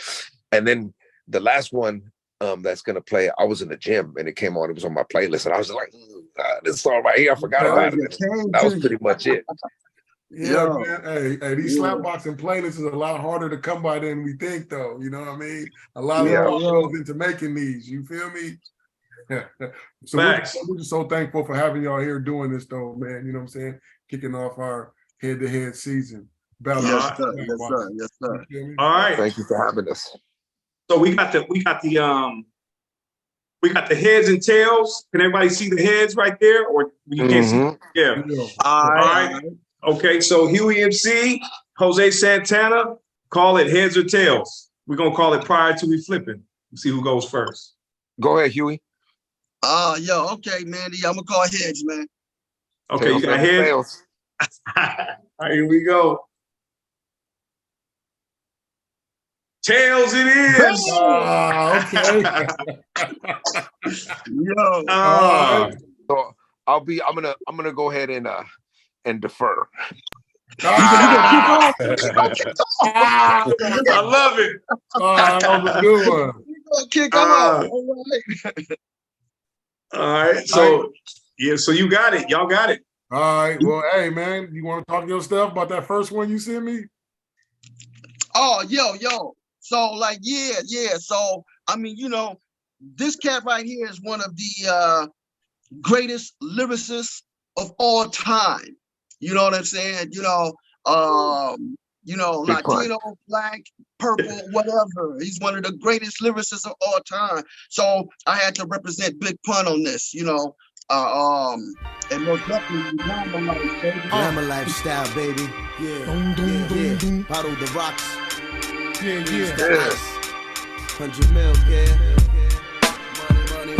And then the last one that's gonna play, I was in the gym and it came on, it was on my playlist, and I was like, this song right here, I forgot about it. That was pretty much it. Yeah, man. Hey, these slapboxing playlists is a lot harder to come by than we think, though. You know what I mean? A lot of thought goes into making these. You feel me? So we're just so thankful for having y'all here doing this, though, man. You know what I'm saying? Kicking off our head-to-head season. Yes, sir. All right. Thank you for having us. So we got the heads and tails. Can everybody see the heads right there? Or you can't see? Yeah. All right. Okay, so Huey MC, Jose Santana, call it heads or tails. We're gonna call it prior to we flipping. See who goes first. Go ahead, Huey. Okay, Mandy. I'm gonna call heads, man. Okay, tails, you got heads. All right, here we go. Tails it is. Okay. So I'm gonna go ahead and defer. I love it. That was a good one. Kick off. All right. So so you got it. Y'all got it. All right. Well, hey man, you want to talk your stuff about that first one you sent me? Oh, yo. So like, yeah. So I mean, you know, this cat right here is one of the greatest lyricists of all time. You know what I'm saying? Latino, black, purple, whatever. He's one of the greatest lyricists of all time. So I had to represent Big Pun on this, you know. And most definitely Glamour lifestyle, baby. Yeah. Bottle the rocks. Yeah. 100 mil, money.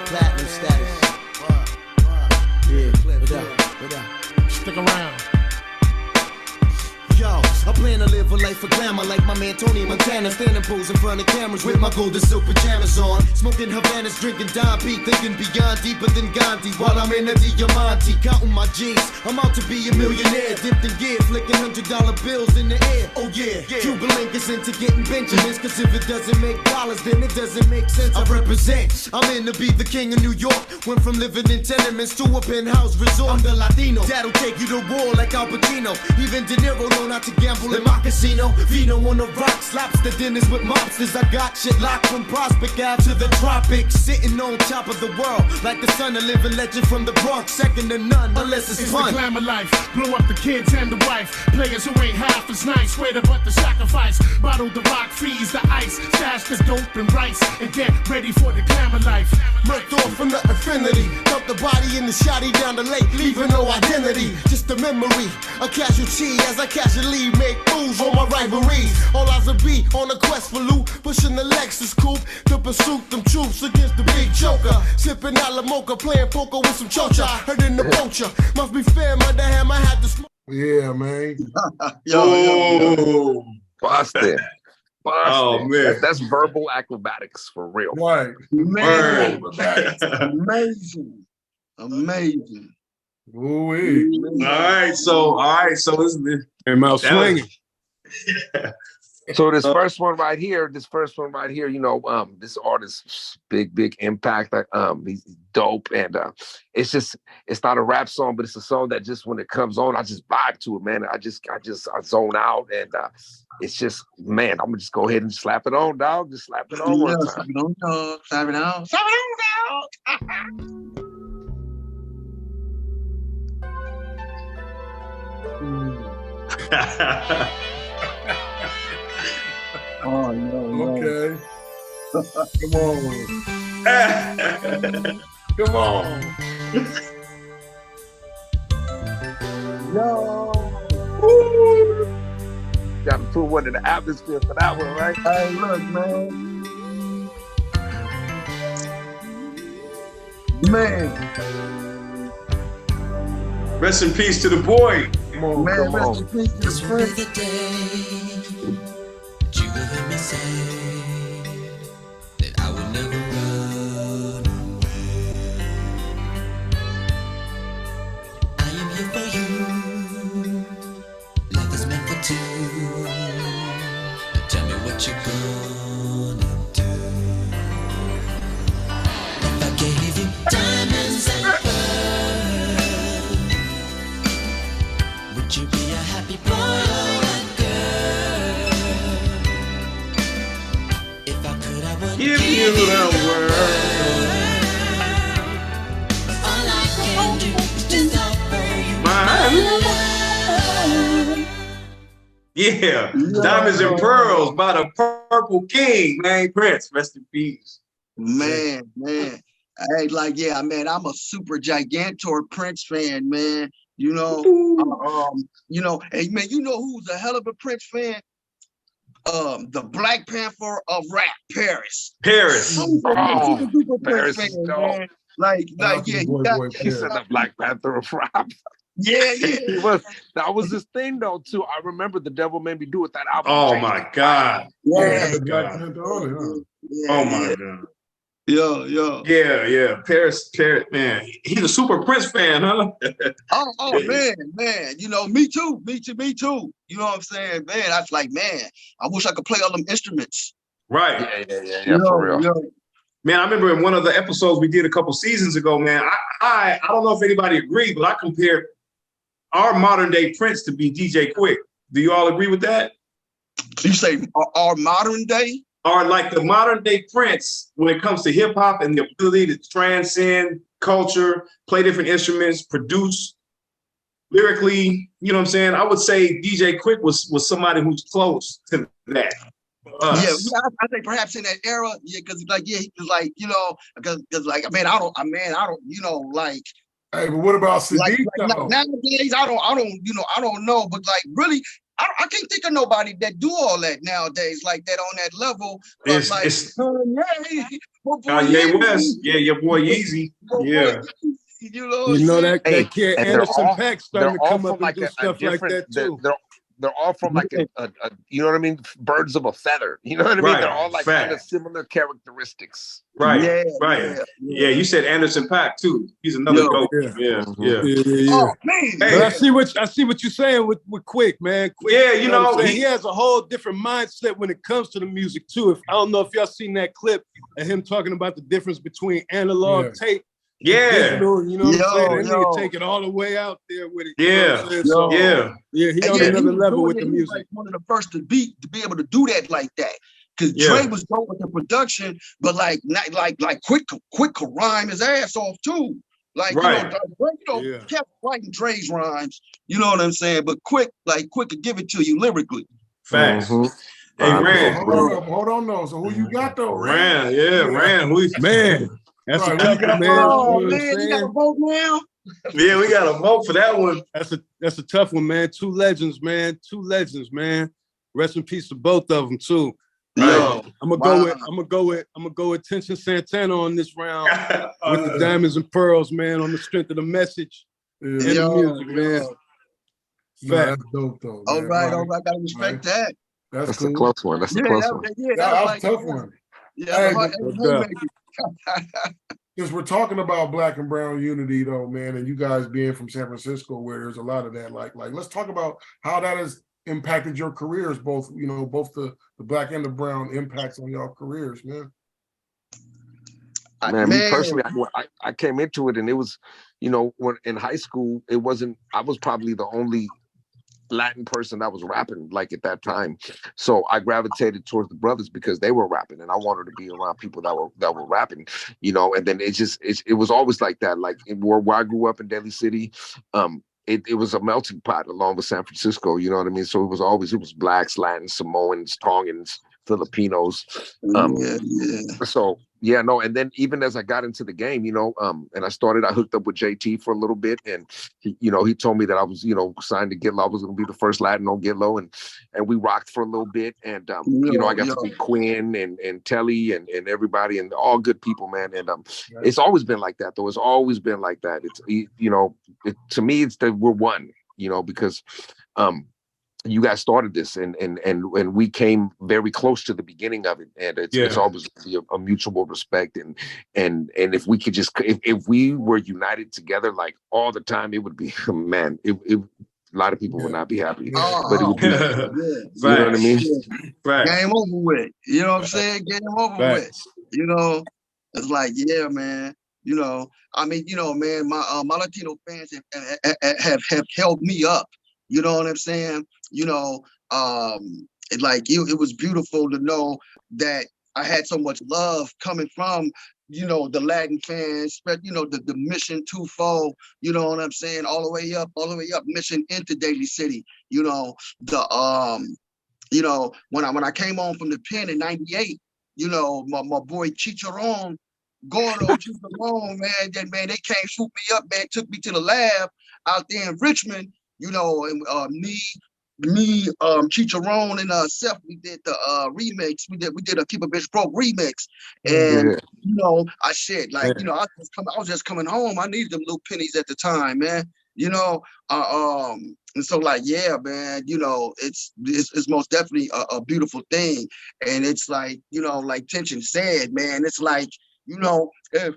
Platinum status. What up? Stick around. Yo, I plan to live a life of glamour like my man Tony Montana. Standing pose in front of cameras with my golden silk pajamas on. Smoking Havanas, drinking Don P. Thinking beyond deeper than Gandhi. While I'm in a Diamante, counting my G's. I'm out to be a millionaire. Dipped in gear, flicking $100 bills in the air. Oh yeah. Cuba Link is into getting Benjamins. Cause if it doesn't make dollars, then it doesn't make sense. I represent. I'm in to be the king of New York. Went from living in tenements to a penthouse resort. I'm the Latino that'll take you to war like Al Pacino. Even De Niro know not to gamble gamble in my casino. Vino on the rocks, lobster dinners with mobsters. I got shit locked from Prospect Ave to the tropics. Sitting on top of the world, like the son of living legend from the Bronx. Second to none, unless it's fun. The glamour life, blow up the kids and the wife. Players who ain't half as nice, swear to but the sacrifice. Bottle the rock, freeze the ice, stash the dope and rice, and get ready for the glamour life. Murked off from the affinity, dump the body in the shotty down the lake, leaving no identity, just a memory, a casualty as I casually make moves on my rivalries. All eyes will be on a quest for loot, pushing the Lexus coupe to pursue them troops against the big joker. Sipping a la mocha, playing poker with some chocha, heard in the poacher. Must be fair, my damn, I had to smoke. Yeah, man. yo. Boston. Oh man, that's verbal acrobatics for real. Right, man. Amazing. Ooh-wee. All right, so this is the mouth swinging. So this first one right here, you know, this artist, big impact. He's dope, and it's not a rap song, but it's a song that just when it comes on, I just vibe to it, man. I zone out, and it's just, man, I'm gonna just go ahead and slap it on, dog. Just slap it on one time. Slap it on, dog. Slap it on. Slap it on, dog. Oh no. Okay. Come on. Come on. Yo. Got to put one in the atmosphere for that one, right? Hey, look, man. Rest in peace to the boy. Come on, man, rest in peace to the friend. You will hear me say that I will never run away. I am here for you. Love is meant for two. Now tell me what you're gonna do. If I gave you diamonds and pearls, would you be a happy boy or a girl? Give you the world. All I can do is just offer you my love. Yeah, Diamonds and Pearls by the Purple King, man. Prince, rest in peace. Man. Hey, man, I'm a super gigantor Prince fan, man. You know, hey, man, you know who's a hell of a Prince fan? The Black Panther of rap, Paris. Paris. Paris. Fan, man. Like, yeah, he said the Black Panther of rap. Yeah. He was. That was his thing, though, too. I remember The Devil Made Me Do It, that album. Oh my God. Yeah. Oh my God. Yo. Yeah. Paris, man. He's a super Prince fan, huh? oh man. You know, me too. You know what I'm saying? Man, I was like, man, I wish I could play all them instruments. Right. Yeah, for real. Man, I remember in one of the episodes we did a couple seasons ago, man, I don't know if anybody agreed, but I compared our modern day Prince to be DJ Quick. Do you all agree with that? You say our modern day? Or like the modern day Prince when it comes to hip hop and the ability to transcend culture, play different instruments, produce lyrically, you know what I'm saying? I would say DJ Quick was somebody who's close to that. Yeah, I think perhaps in that era, because he was like, you know, because like, I don't, you know, like. Hey, but what about Sadiq? Like nowadays, I don't know, but like really, I can't think of nobody that do all that nowadays, like that on that level. It's Kanye West, yeah, your boy Yeezy, yeah. You know that kid Anderson .Paak starting to come up and do stuff like that too. They're all from like a you know what I mean, birds of a feather. You know what I mean? They're all like kind of similar characteristics. Right. Yeah, you said Anderson .Paak too. He's another dope. Yeah. Oh man. Hey. I see what you're saying with Quick, man. Quick, yeah, you know he has a whole different mindset when it comes to the music too. I don't know if y'all seen that clip of him talking about the difference between analog tape digital, you know what I'm saying? That Yo. nigga take it all the way out there with it. You Yeah. know what I'm saying? So, yeah, he on another level with the he music. was like one of the first to be able to do that like that. Because Dre was dope with the production, but like not like quick could rhyme his ass off too. Like kept writing Dre's rhymes. You know what I'm saying? But quick could give it to you lyrically. Facts. Hey, Ran. Hold on, though. So who you got though? Ran. Ran. Man, that's a tough one, man. Oh man, you got a vote now? Yeah, we got a vote for that one. That's a tough one, man. Two legends, man. Rest in peace to both of them too. Yo, I'm gonna go with Tension Santana on this round with the Diamonds and Pearls, man, on the strength of the message and the music, man. That's dope though. All right, gotta respect that. That's cool. A close one. That's a close one. That was a tough one. Yeah, Since we're talking about Black and Brown unity, though, man, and you guys being from San Francisco, where there's a lot of that, like let's talk about how that has impacted your careers, both the Black and the Brown impacts on your careers, man. Man, me personally, I came into it, and it was, when in high school, I was probably the only Latin person that was rapping like at that time. So I gravitated towards the brothers because they were rapping, and I wanted to be around people that were rapping, and then it was always like that. Like where I grew up in Daly City, it was a melting pot along with San Francisco, you know what I mean? So it was Blacks, Latins, Samoans, Tongans, Filipinos. So yeah, no, and then even as I got into the game, and I hooked up with JT for a little bit, and he told me that I was, signed to Get Low. I was going to be the first Latin on Get Low, and we rocked for a little bit, and I got to meet Quinn and Telly and everybody, and all good people, man. And it's always been like that, though. It's always been like that. It's to me, it's that we're one, because you guys started this, and we came very close to the beginning of it, and it's always a mutual respect, and if we could just if we were united together like all the time, it would be man. A lot of people would not be happy, but it would be. You know what I mean? Game over with. You know what I'm saying? Game over with. It's like man. I mean, man, my Latino fans have held me up. You know what I'm saying? It was beautiful to know that I had so much love coming from, the Latin fans, but the Mission twofold, you know what I'm saying? All the way up Mission into Daly City, when I came on from the pen in '98, my boy Chicharron, Gordo Chicharron, man, they came swoop me up, man, took me to the lab out there in Richmond. And me, Chicharron and Seth, we did the remix. We did a Keep a Bitch Broke remix, and I said I was just coming home. I needed them little pennies at the time, man. And so man, it's most definitely a beautiful thing, and it's like like Tension said, man, it's like if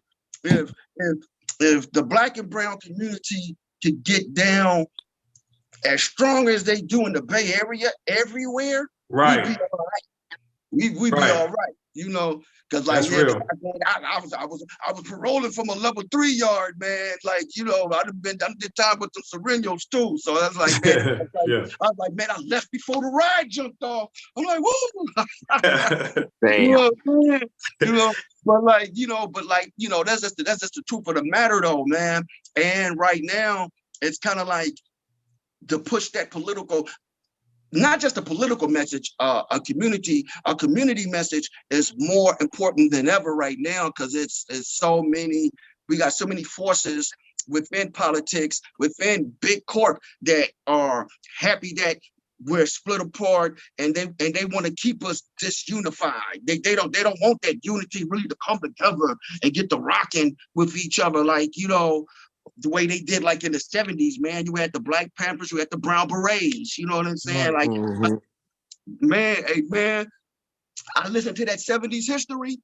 the Black and Brown community could get down as strong as they do in the Bay Area, everywhere, right? We'd be all right, because like I was paroling from a level 3 yard, man. Like I did time with some Serenos too. So that's like, man, I was like, man, I left before the ride jumped off. I'm like, woo, that's just the truth of the matter, though, man. And right now, it's kind of like, to push that political, not just a political message, a community message is more important than ever right now, because it's so many. We got so many forces within politics, within big corp, that are happy that we're split apart, and they want to keep us disunified. They don't want that unity really to come together and get to rocking with each other, like the way they did, like in the 70s, man. You had the Black Panthers, you had the Brown Berets, you know what I'm saying? Like, man, I listened to that 70s history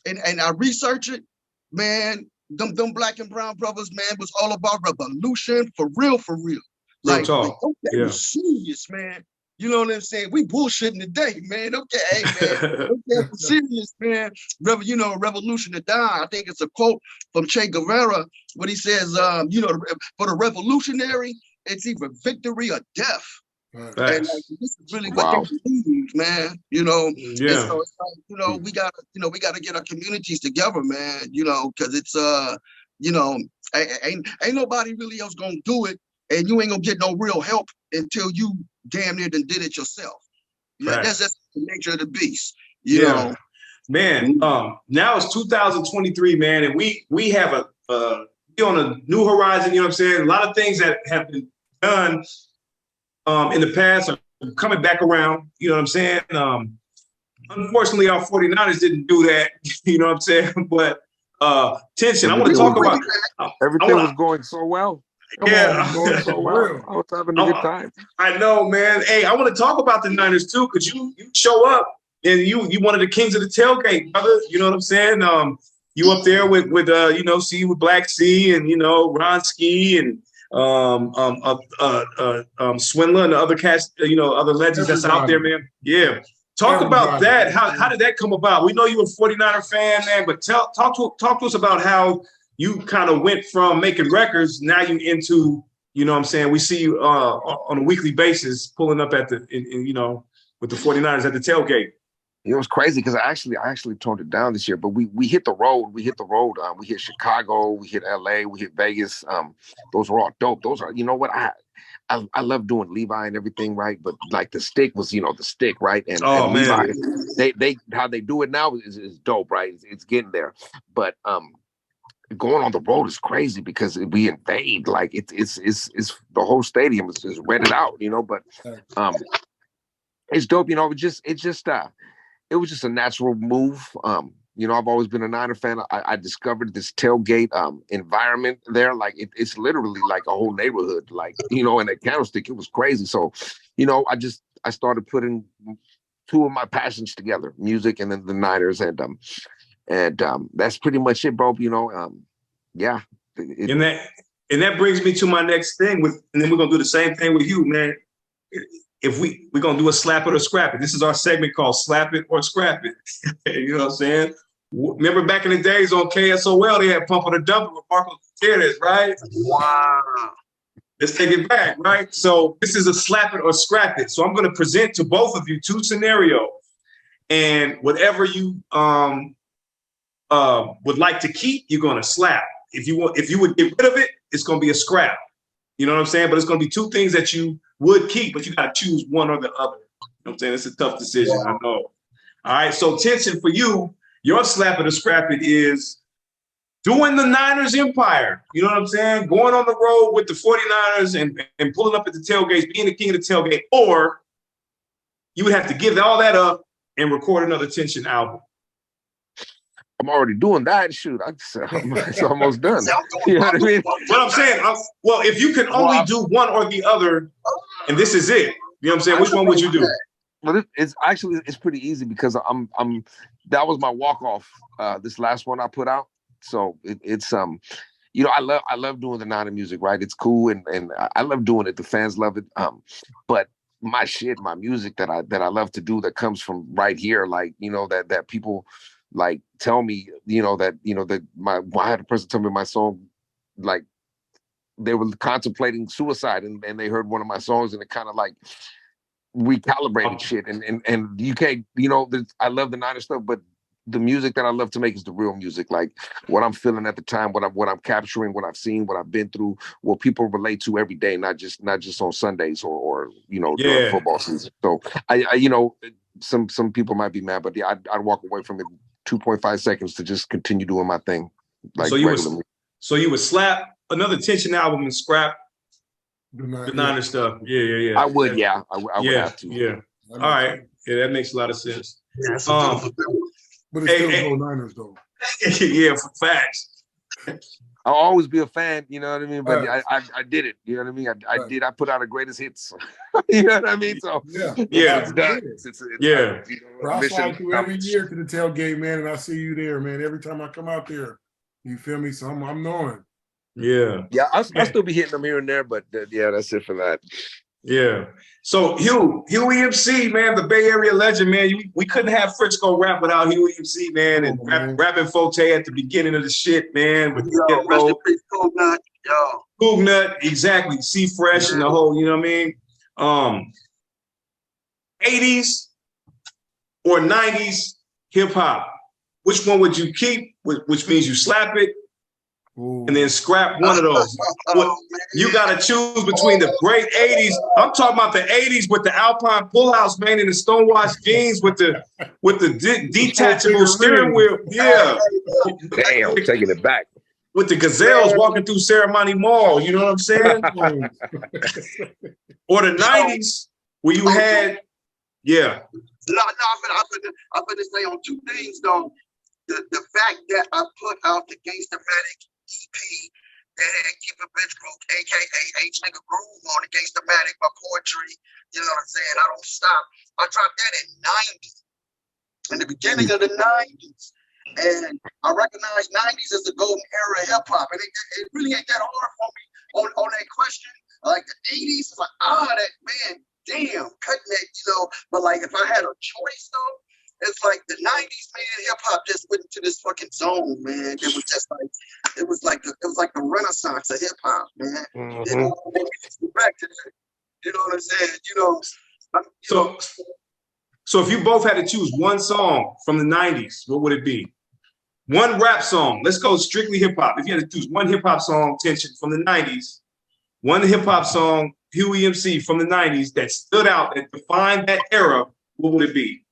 and I research it, man. Them Black and Brown brothers, man, was all about revolution, for real. Like, they was serious, man. You know what I'm saying? We bullshitting today, man. Okay, hey, man. Okay, I'm serious, man. Revolution to die. I think it's a quote from Che Guevara, when he says, for the revolutionary, it's either victory or death. Right. And this is really what they believe, man. Yeah. And so it's like, we gotta get our communities together, man. Because it's ain't nobody really else gonna do it, and you ain't gonna get no real help until you damn near done did it yourself. That's just the nature of the beast. You know, man. Now it's 2023, man, and we have we on a new horizon. You know what I'm saying? A lot of things that have been done in the past are coming back around. You know what I'm saying? Unfortunately, our 49ers didn't do that. You know what I'm saying? But tension. I want to talk about everything was going so well. Going so well. I was having a good time. I know, man. Hey, I want to talk about the Niners too, because you show up and you one of the kings of the tailgate, brother. You know what I'm saying? You up there with C with Black C and Ron Ski and Swindler and the other cast, other legends that's out there, man. Yeah. Talk about that. How did that come about? We know you're a 49er fan, man, but talk to us about how you kind of went from making records, now you into, you know what I'm saying? We see you on a weekly basis pulling up at with the 49ers at the tailgate. It was crazy because I actually toned it down this year, but we hit the road. We hit Chicago, we hit LA, we hit Vegas. Those were all dope. Those are, you know what, I love doing Levi and everything, right? But like the stick was, the stick, right? And Levi, they how they do it now is dope, right? It's getting there. But going on the road is crazy because we invade, like it's the whole stadium is rented out, but it's dope, it was just a natural move. I've always been a Niner fan. I discovered this tailgate environment there. Like it's literally like a whole neighborhood, like, in that Candlestick. It was crazy. So, I started putting two of my passions together, music and then the Niners. And that's pretty much it, bro. Yeah. And that brings me to my next thing and then we're gonna do the same thing with you, man. If we're gonna do a slap it or scrap it. This is our segment called Slap It or Scrap It. You know what I'm saying? Remember back in the days on KSOL, they had Pump or the Dump with Marco Gutierrez, right? Wow. Let's take it back, right? So this is a slap it or scrap it. So I'm gonna present to both of you two scenarios, and whatever you would like to keep, you're gonna slap. If you would get rid of it, it's gonna be a scrap. You know what I'm saying? But it's gonna be two things that you would keep, but you gotta choose one or the other. You know what I'm saying? It's a tough decision, I know. All right, so tension for you, your slap it or scrap it is doing the Niners empire. You know what I'm saying? Going on the road with the 49ers and pulling up at the tailgates, being the king of the tailgate, or you would have to give all that up and record another Tension album. I'm already doing that. Shoot, it's almost done. You know what I mean? What I'm saying, well, if you can only do one or the other, and this is it, you know what I'm saying? Which one would you do? Well, it's pretty easy because that was my walk off. This last one I put out, so it's I love doing the Niner music, right? It's cool and I love doing it. The fans love it. But my music that I love to do that comes from right here, like that people like tell me, that I had a person tell me my song, like they were contemplating suicide and they heard one of my songs and it kind of like recalibrated shit. And you can't, I love the Niner stuff, but the music that I love to make is the real music, like what I'm feeling at the time, what I'm capturing, what I've seen, what I've been through, what people relate to every day, not just on Sundays or during football season. So I some people might be mad, but yeah, I'd walk away from it 2.5 seconds to just continue doing my thing. Like so you would slap another Tension album and scrap the Niner stuff. Yeah. I would, yeah. I would have to. Yeah. All right. Yeah, that makes a lot of sense. Yeah, but it's still no Niners though. Yeah, for facts. I'll always be a fan, you know what I mean? But I did it, you know what I mean? I put out a greatest hits. You know what I mean? So it's done. I slide through every year to the tailgate, man, and I see you there, man. Every time I come out there, you feel me? So I'm knowing. Yeah. Yeah, I'll still be hitting them here and there, but yeah, that's it for that. Yeah. So Hugh EMC, man, the Bay Area legend, man. We couldn't have Frisco rap without Hugh EMC, man, and rapping Forte at the beginning of the shit, man. With Yo, rest in peace, Cool Nut. Yo. Cool Nut, exactly. C Fresh and the whole, you know what I mean? 80s or 90s hip hop. Which one would you keep? Which means you slap it and then scrap one of those. You got to choose between the great 80s. I'm talking about the 80s with the Alpine Pullhouse, man, and the stonewashed jeans with the detachable steering wheel. Yeah. Damn, taking it back. With the gazelles walking through Ceremony Mall, you know what I'm saying? Or the 90s where you had, No, I'm gonna say on two things though. The fact that I put out the Gangstamatic EP that had Keep a Bitch Broke, aka H Nigga Groove on the Gangstamatic, my poetry, you know what I'm saying? I don't stop. I dropped that in 90, in the beginning of the 90s. And I recognize 90s as the golden era of hip hop. And it really ain't that hard for me on that question. Like the 80s, it's like, that man, damn, cutting that, you know. But like if I had a choice though, it's like the 90s, man, hip hop just went into this fucking zone, man. It was just like it was like the renaissance of hip hop, man. You know, back to that. You know what I'm saying? You know. So if you both had to choose one song from the 90s, what would it be? One rap song. Let's go strictly hip hop. If you had to choose one hip hop song, Tension, from the 90s, one hip hop song, Hugh EMC from the 90s that stood out, that defined that era, what would it be?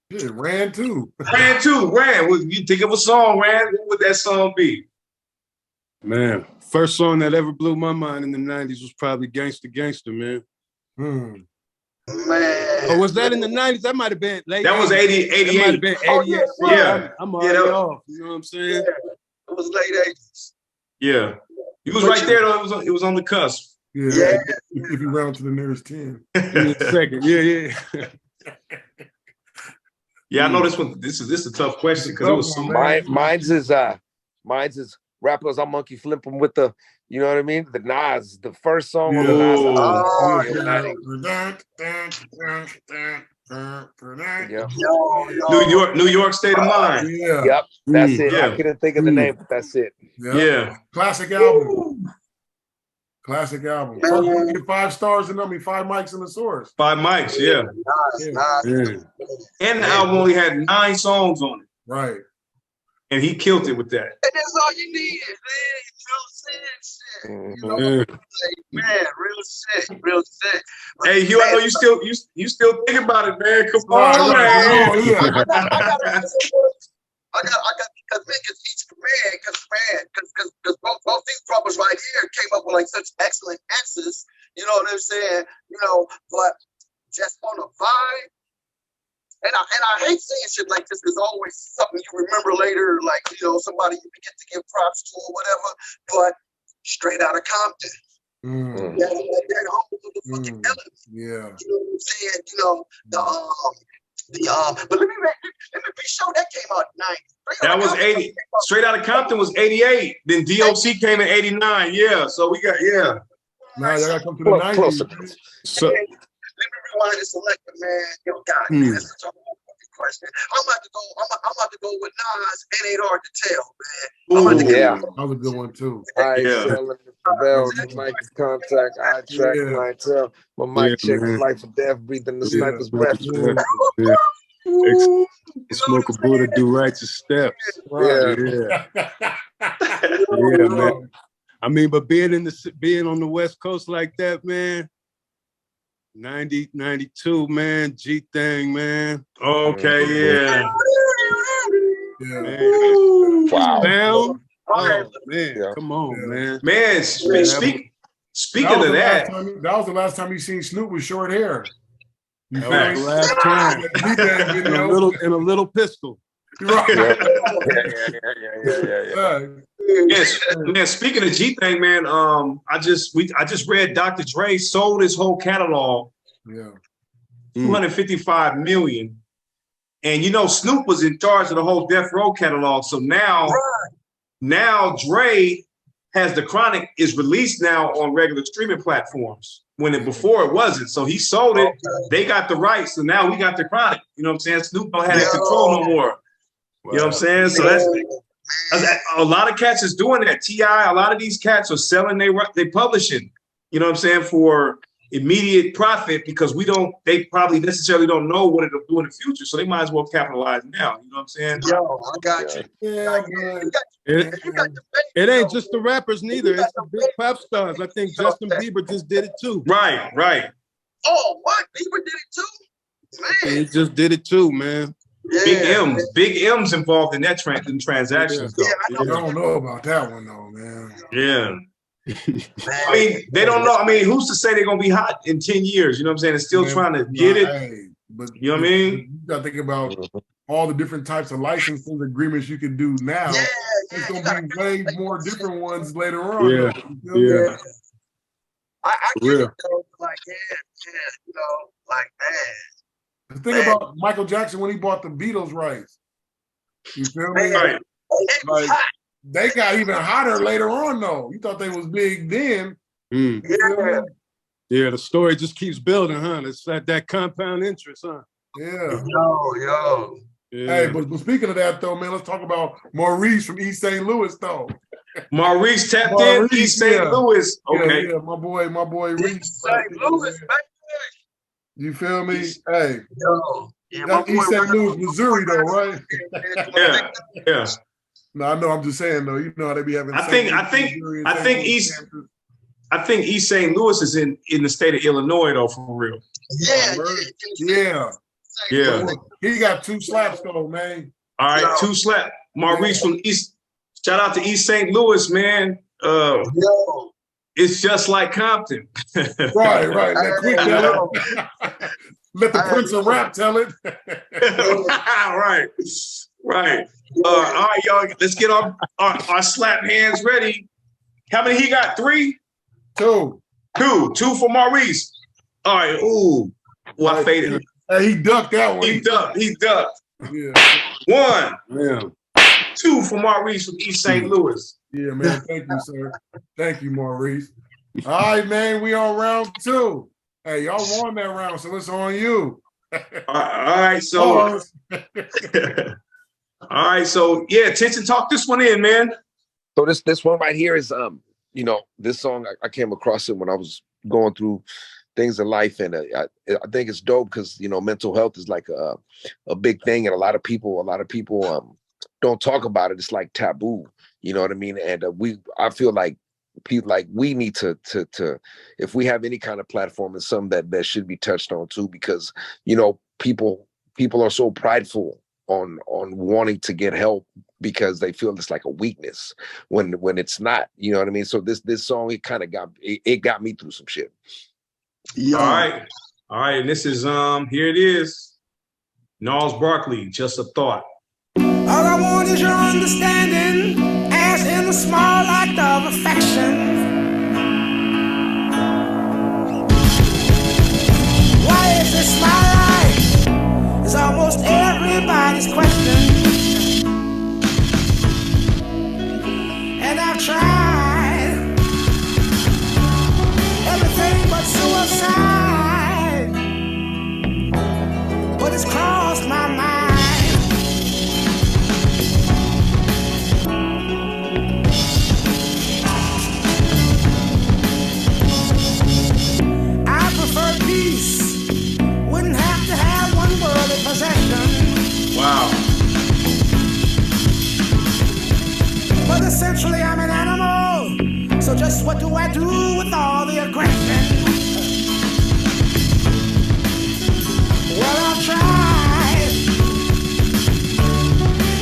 Yeah, Ran 2. Ran. You think of a song, Ran, what would that song be? Man, first song that ever blew my mind in the 90s was probably Gangsta Gangsta, man. Man. Oh, was that in the 90s? That might have been late. That was 88. That might have been 88. Yeah. I'm already off. You know what I'm saying? Yeah. It was late 80s. Yeah. He was right there, though. It was on the cusp. Yeah. If you round to the nearest 10. In a second. Yeah. Yeah, I know this one. This is a tough question because it was so mine's is rappers. I'm monkey flipping with the, you know what I mean? The Nas, the first song on the Nas. New York State of Mind. Yeah. Yep, that's it. Yeah. I couldn't think of the name, but that's it. Yeah. Classic album. Classic album. Get 5 stars and 5 mics in the source. 5 mics, yeah. And the album only had 9 songs on it. Right. And he killed it with that. And that's all you need, man. You know what I'm saying? Shit. You know, man, real shit. But, hey, Hugh, I know you still think about it, man. Come on, man. I got because each man, because both these brothers right here came up with like such excellent answers. You know what I'm saying? You know, but just on a vibe. And I hate saying shit like this because always something you remember later, like, you know, somebody you get to give props to or whatever. But straight out of Compton. That whole fucking element. Yeah. You know what I'm saying? You know, but let me be sure that came out in 90. That was 80. Straight out of Compton was 88. Then DOC came in 89. Yeah. So we got, Now y'all gotta come to the 90s. So, let me rewind and select it, man. Yo, God, man, that's such a fucking question. I'm about to go with Nas. It ain't hard to tell, man. That was a good one too. Mic contact, eye track, clientele. My mic check, life or death, breathing the sniper's breath. Smoke a Buddha, do righteous steps. Yeah, man. I mean, but being on the West Coast like that, man. 90, 92, man. G thing, man. Okay, Man. Wow. Down. Oh man, come on, man. Man, speaking of that, that was the last time you seen Snoop with short hair. That was the last time. in a little pistol. Right. Yes, man. Speaking of G thing, man. I just read Dr. Dre sold his whole catalog. Yeah. 255 million. And you know, Snoop was in charge of the whole Death Row catalog. So now Dre has The Chronic is released now on regular streaming platforms when before it wasn't. So he sold it. They got the rights. So now we got The Chronic. You know what I'm saying? Snoop don't have that control no more. You know what I'm saying? So that's a lot of cats is doing that. T.I., a lot of these cats are selling they publishing, you know what I'm saying, for immediate profit because they probably necessarily don't know what it'll do in the future. So they might as well capitalize now. You know what I'm saying? Yo, I got you. Yeah, man. It ain't just the rappers neither. It's the big pop stars. I think Justin Bieber just did it too. Right. Oh, what? Bieber did it too? Man. He just did it too, man. Yeah. Big M's involved in that in transactions. Yeah, I don't know about that one though, man. Yeah. I mean, they don't know. I mean, who's to say they're gonna be hot in 10 years? You know what I'm saying? They're still trying to get it. Hey, but you know what I mean? You gotta think about all the different types of licensing agreements you can do now. There's gonna be way more different ones later on. Yeah. I get it though. Like, you know, like, man. The thing about Michael Jackson when he bought the Beatles rights, you feel me? Right. Like, they got even hotter later on though. You thought they was big then. Yeah, the story just keeps building, huh? It's like that compound interest, huh? Yeah. Yo. Yeah. Hey, but speaking of that though, man, let's talk about Maurice from East St. Louis though. Maurice tapped in East St. Louis. Okay. Yeah, my boy Reese. East St. Louis, man. You feel me? Hey. Yo. That's East St. Louis, Missouri, though, right? Yeah. No, I know. I'm just saying, though. You know how they be having. I think East St. Louis is in the state of Illinois, though, for real. Yeah. He got 2 slaps, though, man. All right, 2 slap. Maurice from East. Shout out to East St. Louis, man. It's just like Compton. Right. Let Quick tell it. Let the Prince of Rap tell it. Right. All right, y'all. Let's get our slap hands ready. How many he got? 3? 2 for Maurice. All right. Ooh. Well, I faded. Hey, he ducked that one. He ducked. Yeah. 1. 2 for Maurice from East St. Louis. Yeah, man. Thank you, sir. Thank you, Maurice. All right, man. We on round 2. Hey, y'all won that round, so it's on you. All right, so yeah, Tension, talk this one in, man. So this one right here is this song I came across it when I was going through things in life, and I think it's dope because mental health is like a big thing, and a lot of people don't talk about it. It's like taboo, you know what I mean? And I feel like people we need to if we have any kind of platform, it's something that should be touched on too, because people are so prideful on wanting to get help because they feel it's like a weakness when it's not, you know what I mean? So this song, it kind of got me through some shit. Yeah. All right, and this is here it is. Gnarls Barkley, Just a Thought. All I want is your understanding, as in a small act of affection. Why is this my life? Is almost everybody's question. And I've tried everything but suicide, but it's crossed my mind. Peace. Wouldn't have to have one word of possession. Wow. But essentially I'm an animal. So just what do I do with all the aggression? Well, I've tried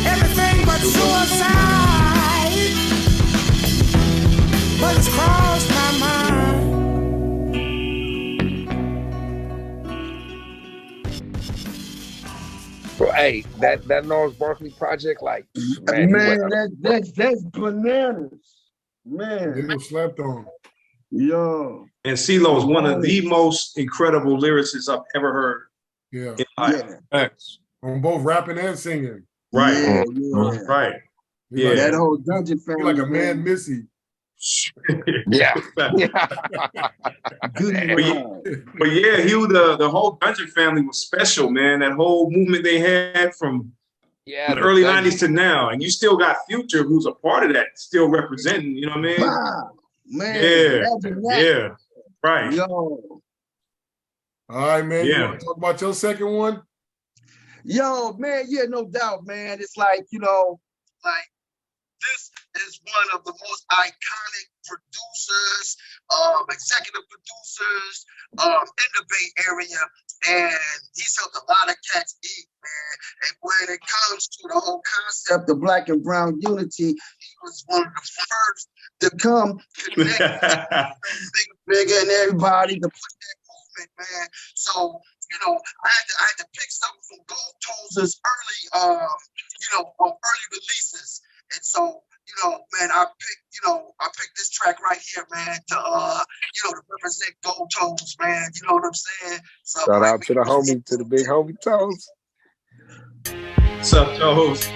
everything but suicide, but it's crossed my mind. So, hey, that Gnarls Barkley project, like, man, that's bananas, man. They slept on. Yo. And CeeLo is one of the most incredible lyricists I've ever heard. Yeah. Thanks. On both rapping and singing. Right. Yeah. Right. Yeah. That whole Dungeon family. Like a man Missy. Yeah. But yeah, Hugh, the whole Dungeon family was special, man. That whole movement they had from the early 90s to now. And you still got Future, who's a part of that, still representing, you know what I mean? Wow, man. Yeah. Right. Yo. All right, man. Yeah. You want to talk about your second one? Yo, man, yeah, no doubt, man. It's like, you know, like this is one of the most iconic producers, executive producers in the Bay Area. And he's helped a lot of cats eat, man. And when it comes to the whole concept of Black and Brown unity, he was one of the first to come connect bigger and everybody to put that movement, man. So, you know, I had to pick something from Gold Toes' early releases. And so, you know, man, I picked this track right here, man, to represent Gold Toes, man. You know what I'm saying? So, shout out to the homie, to the big homie Toes. What's up, Toes?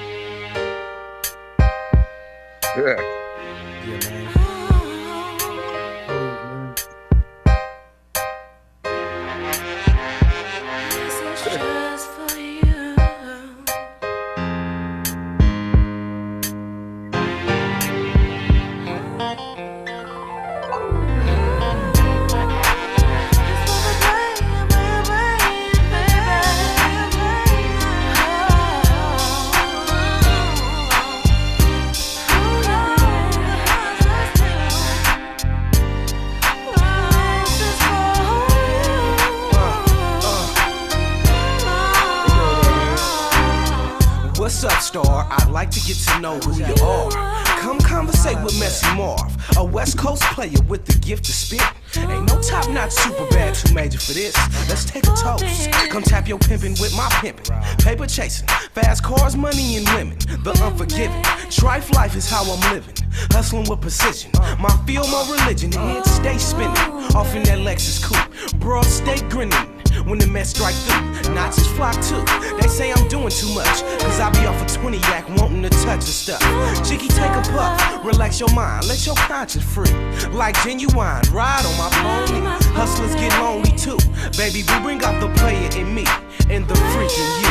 Yeah. Yeah, man. What's up, star? I'd like to get to know who you are. Come conversate with Messy Marv, a West Coast player with the gift to spit. Ain't no top-notch super bad too major for this. Let's take a toast. Come tap your pimpin' with my pimpin'. Paper chasing, fast cars, money, and women. The unforgiving. Strife life is how I'm living. Hustling with precision. My field, my religion. Heads stay spinning. Off in that Lexus coupe. Broad stay grinning. When the mess strike through, Nazis flock too. They say I'm doing too much, cause I be off a 20 yak wanting to touch the stuff. Chicky, take a puff, relax your mind, let your conscience free. Like genuine, ride on my pony. Hustlers get lonely too. Baby, we bring out the player in me and the freaking you.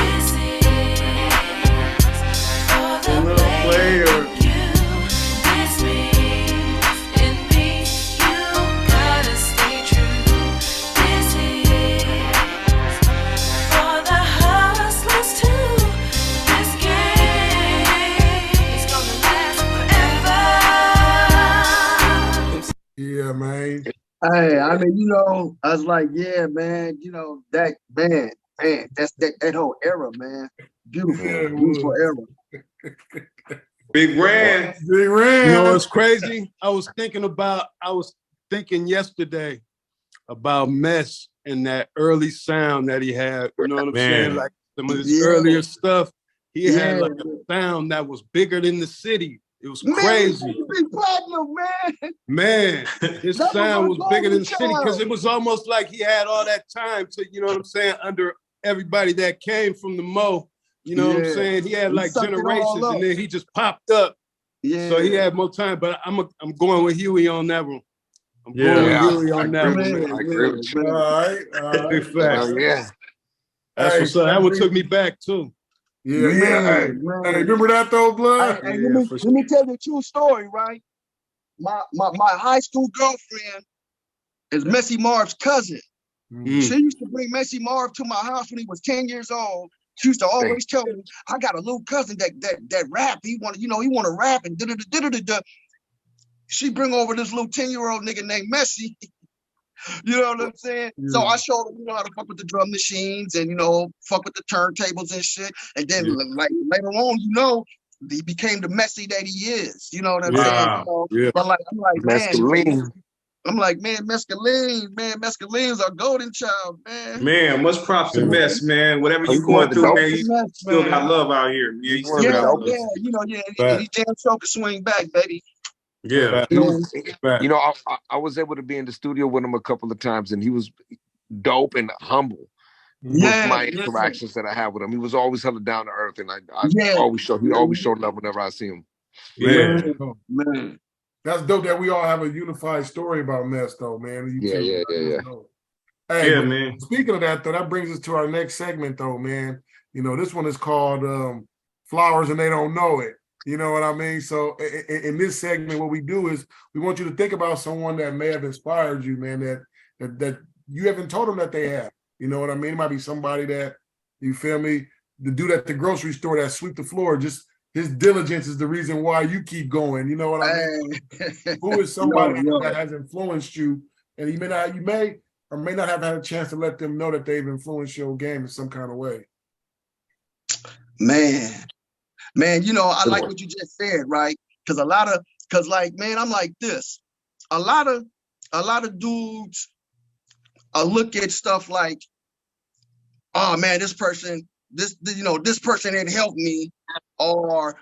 The little player. Yeah, man. Hey, I mean, you know, I was like, yeah, man, you know, that that's that whole era, man. Beautiful era. Big Ran. Big Ran. You know what's crazy? I was thinking yesterday about Mess and that early sound that he had. You know what I'm saying? Like some of his earlier stuff, he had like a sound that was bigger than the city. It was crazy. Big Platinum, man. Man, his sound was bigger than the city because it was almost like he had all that time to, you know what I'm saying, under everybody that came from the Mo. You know what I'm saying? He had like generations and then he just popped up. Yeah. So he had more time, but I'm going with Huey on that one. I'm going with Huey on that one. All right. Big facts. Yeah. That's what's up. That one took me back too. Yeah, man. Hey, remember that though, blood? Let me tell you a true story, right? My high school girlfriend is Messy Marv's cousin. She used to bring Messy Marv to my house when he was 10 years old. She used to always tell me, I got a little cousin that rap. He want to rap and da-da-da-da-da-da. She bring over this little 10-year-old nigga named Messy. You know what I'm saying? Yeah. So I showed him, how to fuck with the drum machines and, fuck with the turntables and shit. And then like later on, he became the Messy that he is. You know what I'm saying? But like, I'm like, Mescaline. Mescaline's our golden child, man. Man, much props to Mess, man. Whatever you going through, man, you still got love out here. He damn sure can swing back, baby. Yeah. I was able to be in the studio with him a couple of times, and he was dope and humble with my interactions that I had with him. He was always hella down to earth, and he always showed love whenever I see him. Yeah, man. That's dope that we all have a unified story about Mess, though, man. Yeah. Hey, yeah, man. Speaking of that, though, that brings us to our next segment, though, man. You know, this one is called Flowers and They Don't Know It. You know what I mean? So in this segment, what we do is we want you to think about someone that may have inspired you, man, that you haven't told them that they have. You know what I mean? It might be somebody that, you feel me, the dude at the grocery store that sweep the floor, just his diligence is the reason why you keep going. You know what I mean? Who is somebody that has influenced you, and you may or may not have had a chance to let them know that they've influenced your game in some kind of way. Man, you know, I like what you just said, right? Because man, I'm like this. A lot of dudes look at stuff like, oh man, this person didn't help me, or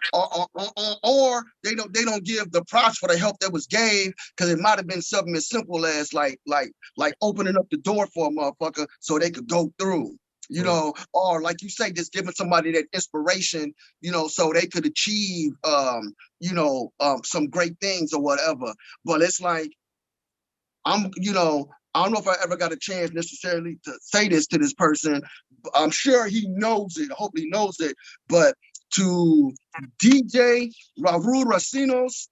they don't give the props for the help that was gave, because it might have been something as simple as like opening up the door for a motherfucker so they could go through. You know, or like you say, just giving somebody that inspiration, you know, so they could achieve, some great things or whatever. But it's like, I don't know if I ever got a chance necessarily to say this to this person. I'm sure he knows it. I hope he knows it. But to DJ Raul Racinos,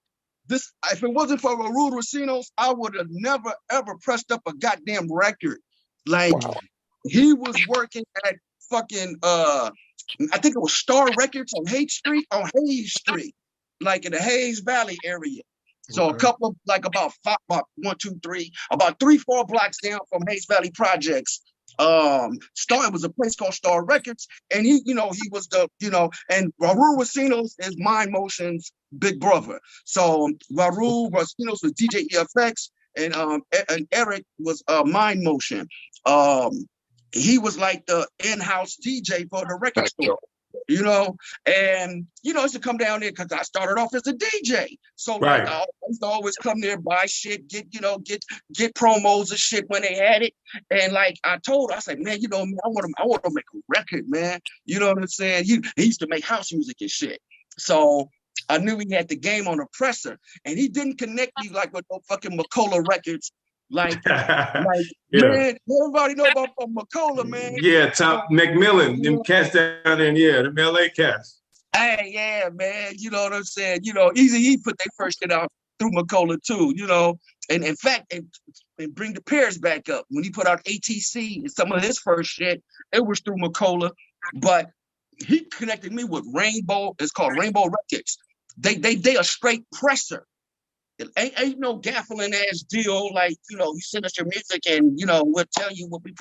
if it wasn't for Raul Racinos, I would have never, ever pressed up a goddamn record. Like, he was working at fucking, I think it was Star Records on Hayes Street, like in the Hayes Valley area. So a couple of, like about 3-4 blocks down from Hayes Valley Projects. It was a place called Star Records, and he was and Raul Racinos is Mind Motion's big brother. So Raul Racinos was DJ EFX, and Eric was Mind Motion. He was like the in-house DJ for the record store, and I used to come down there because I started off as a DJ. So like I used to always come there, buy shit, get promos and shit when they had it. And like I told her, I said, man, I want to make a record, man. You know what I'm saying? He used to make house music and shit. So I knew he had the game on the presser, and he didn't connect me like with no fucking McCullough records. Man, everybody know about McCullough, man. Yeah, Tom McMillan, them cats down there, them LA cats. Hey, yeah, man. You know what I'm saying? Easy he put their first shit out through McCullough too, And in fact, and bring the pairs back up. When he put out ATC and some of his first shit, it was through McCullough. But he connected me with Rainbow. It's called Rainbow Records. They a straight presser. It ain't no gaffling ass deal like, you send us your music and, we'll tell you what we,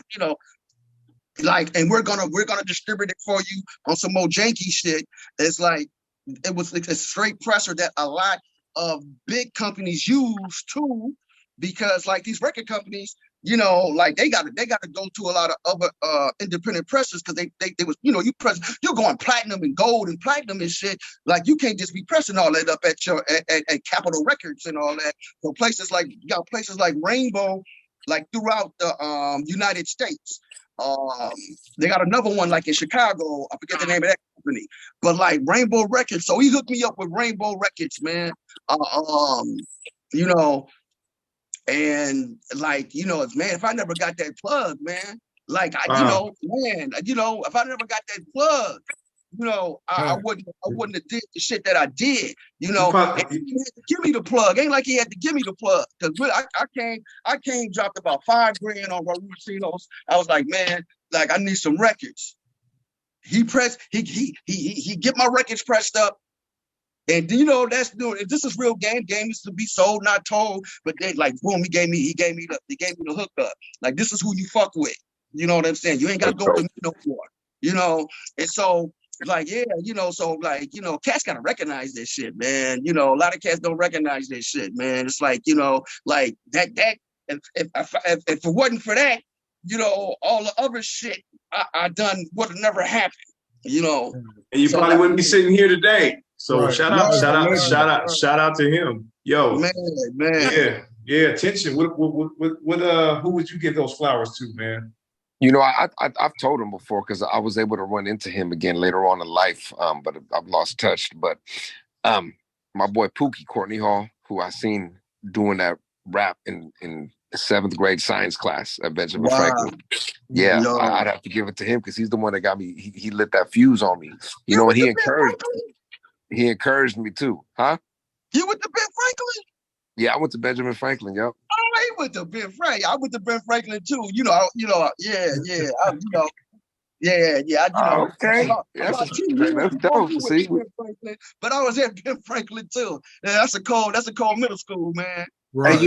and we're gonna distribute it for you on some more janky shit. It's like, it was like a straight presser that a lot of big companies use too, because like these record companies, they gotta go to a lot of other independent pressers, because they was, you're going platinum and gold and platinum and shit. Like, you can't just be pressing all that up at your at Capitol Records and all that. So places like Rainbow, like throughout the United States. They got another one like in Chicago. I forget the name of that company, but like Rainbow Records. So he hooked me up with Rainbow Records, man. And like, man, if I never got that plug, man, like if I never got that plug, I wouldn't have did the shit that I did, and he had to give me the plug. Ain't like he had to give me the plug, because I came dropped about $5 grand on Raul Racinos. I was like, man, like I need some records. He get my records pressed up. And that's new. This is real game. Game is to be sold, not told. But they like, boom, he gave me the hookup. Like, this is who you fuck with. You know what I'm saying? You ain't got to go to me no more. And so like, yeah, so like, cats gotta recognize this shit, man. A lot of cats don't recognize this shit, man. It's like, like that if it wasn't for that, all the other shit I done would have never happened. And you probably wouldn't be sitting here today. So shout out to him. Yo, man. Yeah, attention. What who would you give those flowers to, man? I've told him before, because I was able to run into him again later on in life, but I've lost touch. But my boy Pookie Courtney Hall, who I seen doing that rap in 7th grade science class at Benjamin Franklin. Yeah, I'd have to give it to him because he's the one that got me. He lit that fuse on me. You know, and he encouraged me too, huh? You went to Ben Franklin? Yeah, I went to Benjamin Franklin. Yep. Oh, he went to Ben Franklin. I went to Ben Franklin too. Yeah. Okay. That's dope. See, but I was at Ben Franklin too. Yeah, that's a cold middle school, man. Right. And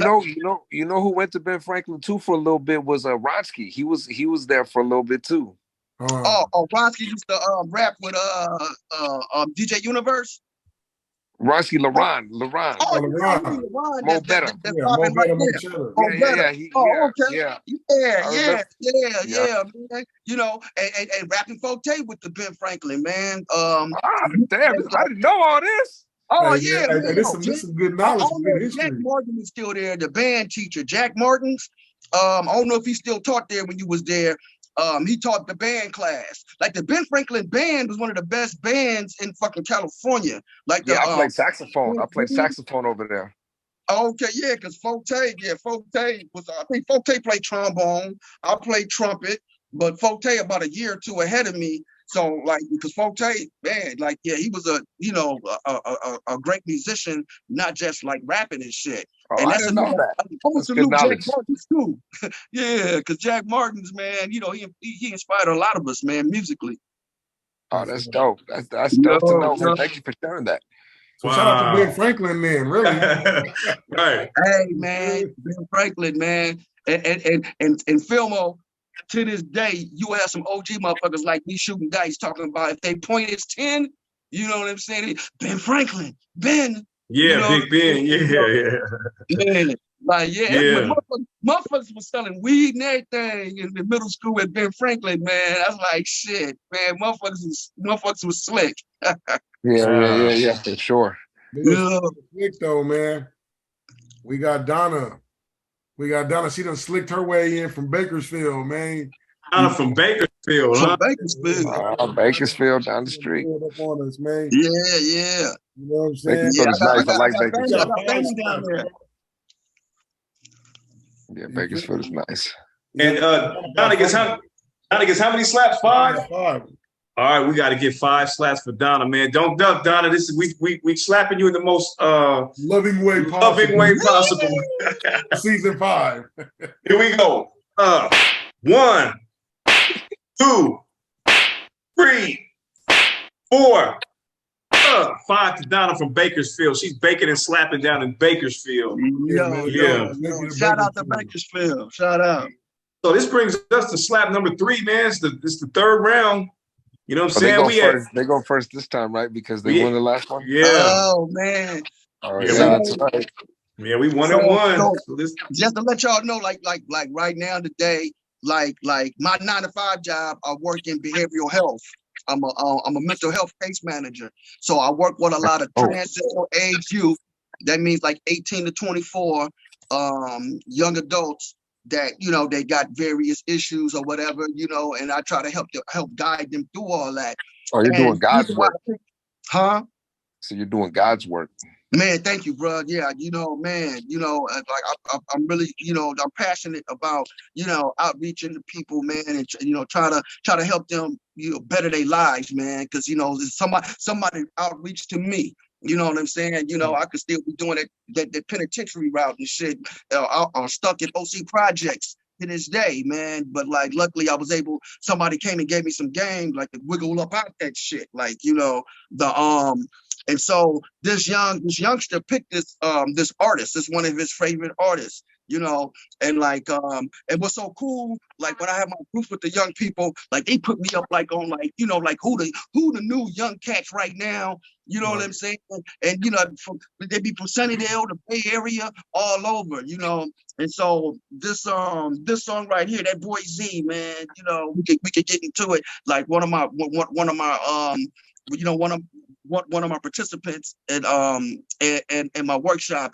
you know who went to Ben Franklin too for a little bit was Ronsky. He was there for a little bit too. Ronsky used to rap with DJ Universe. Ronsky LaRon. Mo Better. Yeah, man. You know, and rapping Forte with the Ben Franklin, man. Damn, I didn't know all this. This is good knowledge. Good history. Jack Martin is still there, the band teacher. Jack Martin's. I don't know if he still taught there when you was there. He taught the band class. Like the Ben Franklin band was one of the best bands in fucking California. Like I played saxophone. I played saxophone over there. Okay, yeah, because Forte was. I think Forte played trombone. I played trumpet, but Forte about a year or two ahead of me. So like, because Forte, man, like, yeah, he was a great musician, not just like rapping and shit. And I didn't know that. That's good knowledge. Jack Martin's too. Yeah, because Jack Martin's, man, you know, he inspired a lot of us, man, musically. Oh, that's dope. That's dope to know. Man. Thank you for sharing that. So shout out to Ben Franklin, man. Really. Right. Hey, man, Ben Franklin, man, and Filmo. To this day, you have some OG motherfuckers like me shooting dice talking about if they point is 10, you know what I'm saying? Ben Franklin, Ben. Yeah, Big Ben. Yeah. Like, motherfuckers was selling weed and everything in the middle school at Ben Franklin, man. I was like, shit, man, motherfuckers was slick. Yeah, for sure. Slick though, man. We got Donna. She done slicked her way in from Bakersfield, man. Donna from Bakersfield, huh? Bakersfield down the street. Up on us, man. Yeah. You know what I'm saying? Bakersfield's nice. I like Bakersfield. Down there. Yeah, Bakersfield is nice. And Donna gets how many slaps? 5? 5. All right, we got to get 5 slaps for Donna, man. Don't duck, Donna. This is we slapping you in the most loving way possible. Season 5. Here we go. 1, 2, 3, 4. 5 to Donna from Bakersfield. She's baking and slapping down in Bakersfield. Yeah. Shout out to Bakersfield. Shout out. So this brings us to slap number 3, man. It's the third round. You know what I'm saying? They go first this time, right? Because they won the last one. Yeah. Oh man. Oh yeah, that's right. Yeah, we 1-1. So just to let y'all know, like right now today, like my 9-to-5 job, I work in behavioral health. I'm a mental health case manager. So I work with a lot of transitional age youth. That means like 18 to 24 young adults that, you know, they got various issues or whatever, you know, and I try to help guide them through all that. Oh, you're doing God's work. Huh? So you're doing God's work. Man, thank you, bro. Yeah, you know, man, you know, like I'm really, you know, I'm passionate about, you know, outreaching to people, man, and you know, try to help them, you know, better their lives, man, because you know, somebody outreach to me. You know what I'm saying? You know, I could still be doing that penitentiary route and shit. I'm stuck in OC projects to this day, man. But like, luckily, somebody came and gave me some game, like to wiggle up out that shit, like, you know, and so this youngster picked this artist. This one of his favorite artists, you know, and like and what's so cool, like when I have my group with the young people, like they put me up like on like, you know, like who the new young cats right now, you know what I'm saying? And you know, they be from Sunnydale, the Bay Area, all over, you know. And so this song right here, that boy Z, man, you know, we could get into it. Like one of my participants in my workshop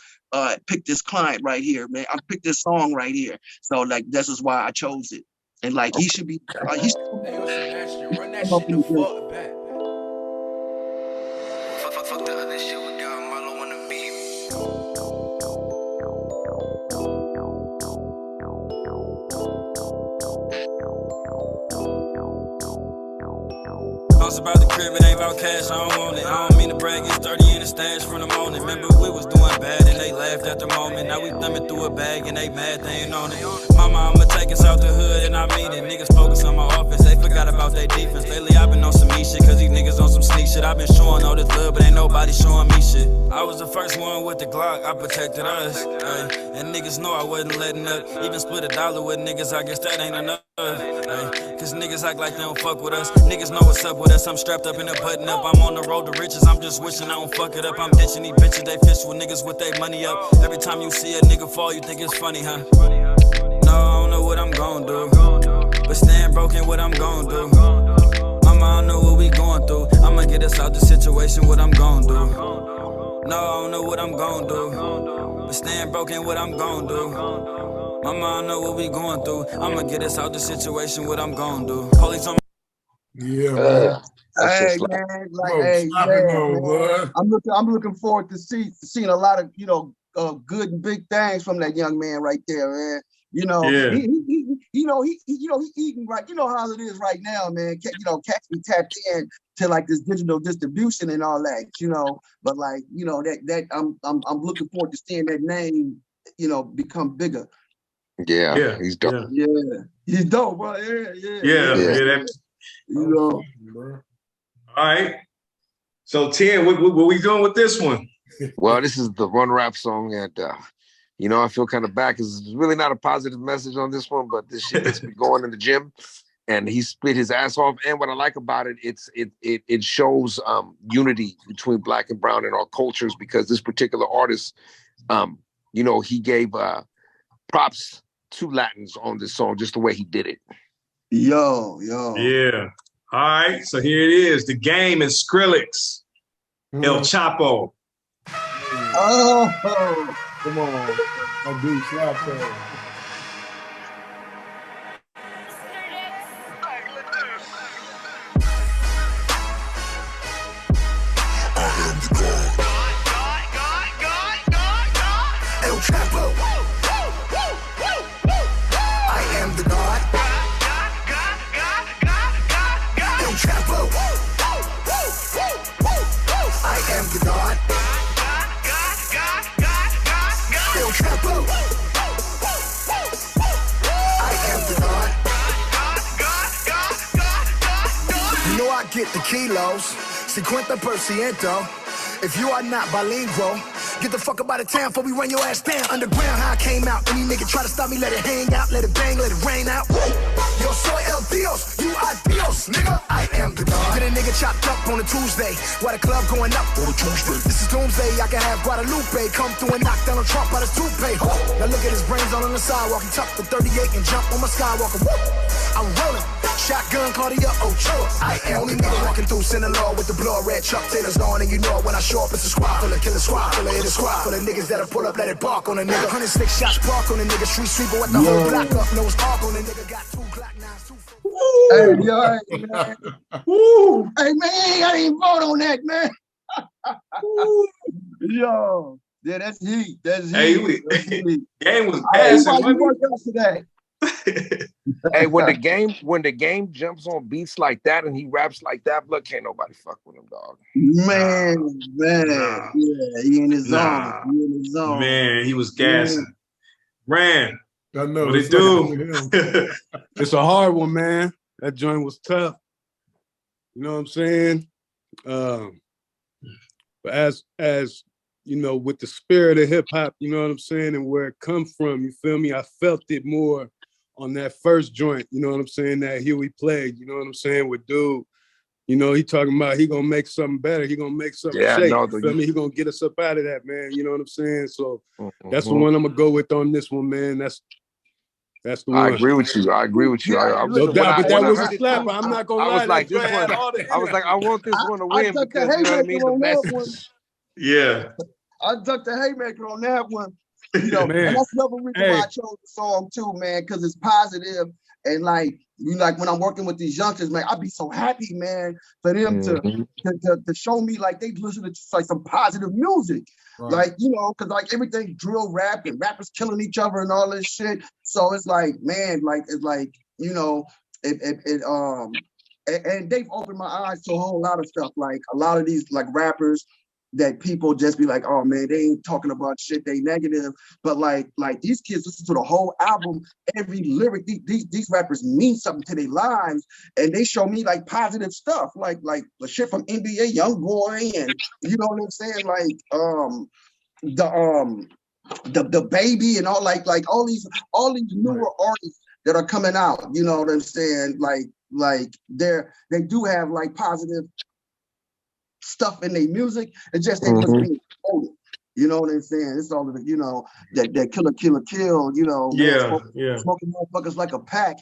picked this client right here, man. I picked this song right here. So like this is why I chose it. And like he should be run that shit the fuck back. Fuck the other shit we got Marlo on the beat. if it ain't about cash, I don't want it. I don't mean to brag, it's 30 in the stash from the morning. Remember, we was doing bad and they laughed at the moment. Now we thumbing through a bag and they mad, they ain't on it. Mama, I'ma take us out the hood and I mean it. Niggas focus on my offense, they forgot about their defense. Lately I've been on some me shit, cause these niggas on some sneak shit. I've been showing all this love, but ain't nobody showing me shit. I was the first one with the Glock, I protected us. Ay, and niggas know I wasn't letting up. Even split $1 with niggas, I guess that ain't enough. Ay, cause niggas act like they don't fuck with us. Niggas know what's up with us. I'm strapped up in a button up. I'm on the road to riches. I'm just wishing I don't fuck it up. I'm ditching these bitches. They fish with niggas with their money up. Every time you see a nigga fall, you think it's funny, huh? No, I don't know what I'm gon' do, but staying broken, what I'm gon' do. Mama, I don't know what we going through. I'ma get us out the situation, what I'm gon' do. No, I don't know what I'm gon' do, but staying broken, what I'm gon' do. Mama, I know what we going through. I'ma get us out the situation, what I'm gon' do. Police on. Yeah, man. Hey man, like hey, man. I'm looking forward to seeing a lot of good and big things from that young man right there, man. You know, he eating right. You know how it is right now, man. Cats be tapped in to like this digital distribution and all that. You know, but like that I'm looking forward to seeing that name, become bigger. Yeah, he's dope. Yeah, he's dope, bro. Yeah. All right. So 10, what we doing with this one? Well, this is the Run Rap song, and I feel kind of bad because it's really not a positive message on this one, but this shit gets me going in the gym, and he spit his ass off. And what I like about it, it shows unity between Black and brown in our cultures, because this particular artist, he gave props to Latins on this song, just the way he did it. Yo. Yeah. All right. So here it is. The Game and Skrillex. El Chapo. Oh, come on. I do slap that. El Chapo. I am the God. El Chapo. I am the God. El Chapo. I am the God. You know I get the kilos, 50%. If you are not bilingual, get the fuck up out of town before we run your ass down. Underground, how I came out. Any nigga try to stop me, let it hang out, let it bang, let it rain out. Yo soy el Dios, you are Dios, nigga. I am the God. Get a nigga chopped up on a Tuesday, while the club going up on a Tuesday. This is doomsday, I can have Guadalupe come through and knock down a Trump out his toupee. Now look at his brains all on the sidewalk. He tucked the 38 and jump on my Skywalker. I'm rolling, shotgun, Claudia Ochoa. I am only nigga walking through Sinaloa with the blood red Chuck Taylors on, and you know when I show up, it's a squad full of killer squad full of hit a squad full of niggas that'll pull up, let it bark on a nigga. 106 shots bark on a nigga, street sweeper with the whole block up, nose arc on a nigga, got 2 Glock 9s, 2 Hey, yo, man. Hey, man, I didn't vote on that, man. Yo, yeah, that's heat. That's heat. Hey, Game was passing. Yesterday. Hey, when the game jumps on beats like that and he raps like that, look, can't nobody fuck with him, dog. Man, yeah, he in his zone. He in his zone. Man, he was gassing. Ran. I know. What it do? It's a hard one, man. That joint was tough. You know what I'm saying? But as with the spirit of hip hop, you know what I'm saying, and where it come from, you feel me? I felt it more on that first joint, you know what I'm saying, that Huey played, you know what I'm saying, with dude. You know, he talking about he gonna make something better. He gonna make something shake. You feel me? He gonna get us up out of that, man. You know what I'm saying? So that's the one I'm gonna go with on this one, man. That's the one. I agree with you. No doubt, but that was a slapper. I'm not gonna lie. I was like, I want this one to win because you know what I mean. The message. Yeah. I ducked the haymaker on that one. You know, and that's another reason why I chose the song too, man, because it's positive. And like when I'm working with these youngsters, man, I'd be so happy, man, for them to show me like they listen to like some positive music. Right. Like, because like everything drill rap and rappers killing each other and all this shit. So it's like, man, like it's like, and they've opened my eyes to a whole lot of stuff. Like a lot of these like rappers that people just be like, oh man, they ain't talking about shit, they negative. But like these kids listen to the whole album, every lyric, these rappers mean something to their lives, and they show me like positive stuff, like the shit from NBA YoungBoy, and you know what I'm saying, like the baby and all like all these newer artists that are coming out, you know what I'm saying, like they do have like positive stuff in their music. It just ain't what's being quoted. You know what I'm saying? It's all of the, you know, that kill, you know, man, smoking motherfuckers like a pack.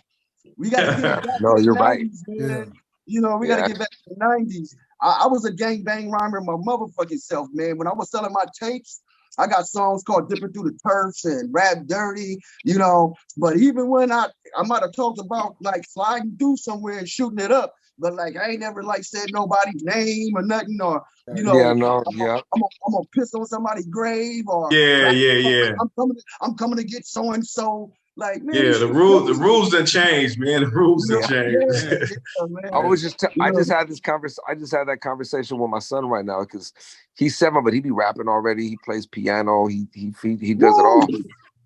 We gotta get back no, to the you're 90s, right. man. You know, we gotta get back to the 90s. I was a gangbang rhymer my motherfucking self, man. When I was selling my tapes, I got songs called Dipping Through the Turfs and Rap Dirty, you know. But even when I might have talked about like sliding through somewhere and shooting it up, but like I ain't never like said nobody's name or nothing, or you know, I'm gonna piss on somebody's grave, or I'm coming to get so and so. Like, man, the rules done changed, man. The rules done changed. I just had that conversation with my son right now, because he's 7, but he be rapping already. He plays piano. He does it all.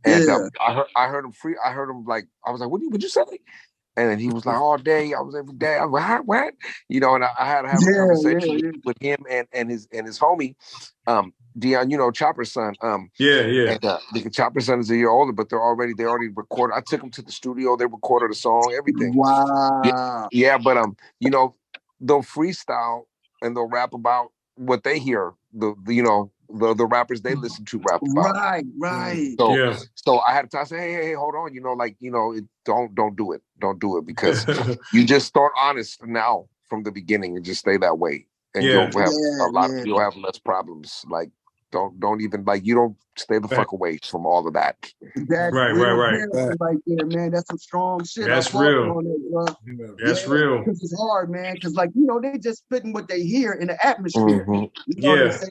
And I heard him free. I heard him like, I was like, would you say? And then he was like, all day. I was every day. I was like, what? You know, and I had to have a conversation with him and his homie, Dion, you know, Chopper's son. And, because Chopper's son is a year older, but they already recorded. I took them to the studio. They recorded a song, everything. Wow. Yeah, but you know, they'll freestyle and they'll rap about what they hear. The rappers they listen to rap about. Right. So I had to say, hey, hold on, you know, like, you know, don't do it, because you just start honest now from the beginning and just stay that way, and you'll have you'll have less problems. Like, don't even, like, you don't stay the fuck away from all of that. That's right there, man. That's some strong shit. That's real. That's real. Because it's hard, man. Because like, you know, they just spitting what they hear in the atmosphere. You know what I'm saying?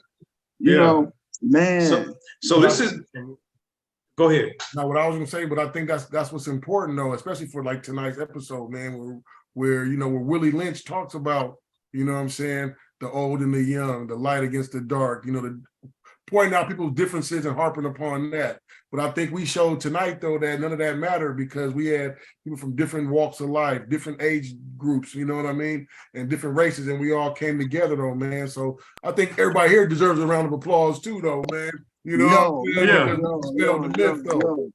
You know, man. So this is. Go ahead. Now, what I was gonna say, but I think that's what's important though, especially for like tonight's episode, man, where you know, where Willie Lynch talks about, you know what I'm saying, the old and the young, the light against the dark, you know, pointing out people's differences and harping upon that. But I think we showed tonight, though, that none of that mattered, because we had people from different walks of life, different age groups, you know what I mean, and different races, and we all came together, though, man. So I think everybody here deserves a round of applause, too, though, man. You know, the myth, though.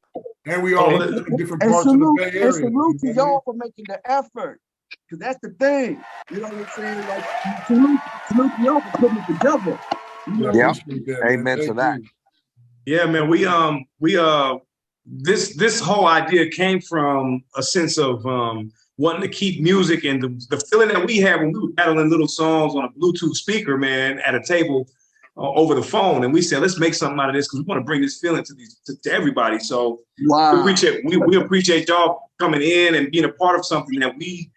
And we all in different parts of the Bay Area. And salute to y'all for making the effort, because that's the thing. You know what I'm saying? Like, salute to y'all for putting it together. Amen to that. Yeah, man. This whole idea came from a sense of wanting to keep music, and the feeling that we had when we were battling little songs on a Bluetooth speaker, man, at a table over the phone, and we said, let's make something out of this, because we want to bring this feeling to everybody. So we appreciate y'all coming in and being a part of something that we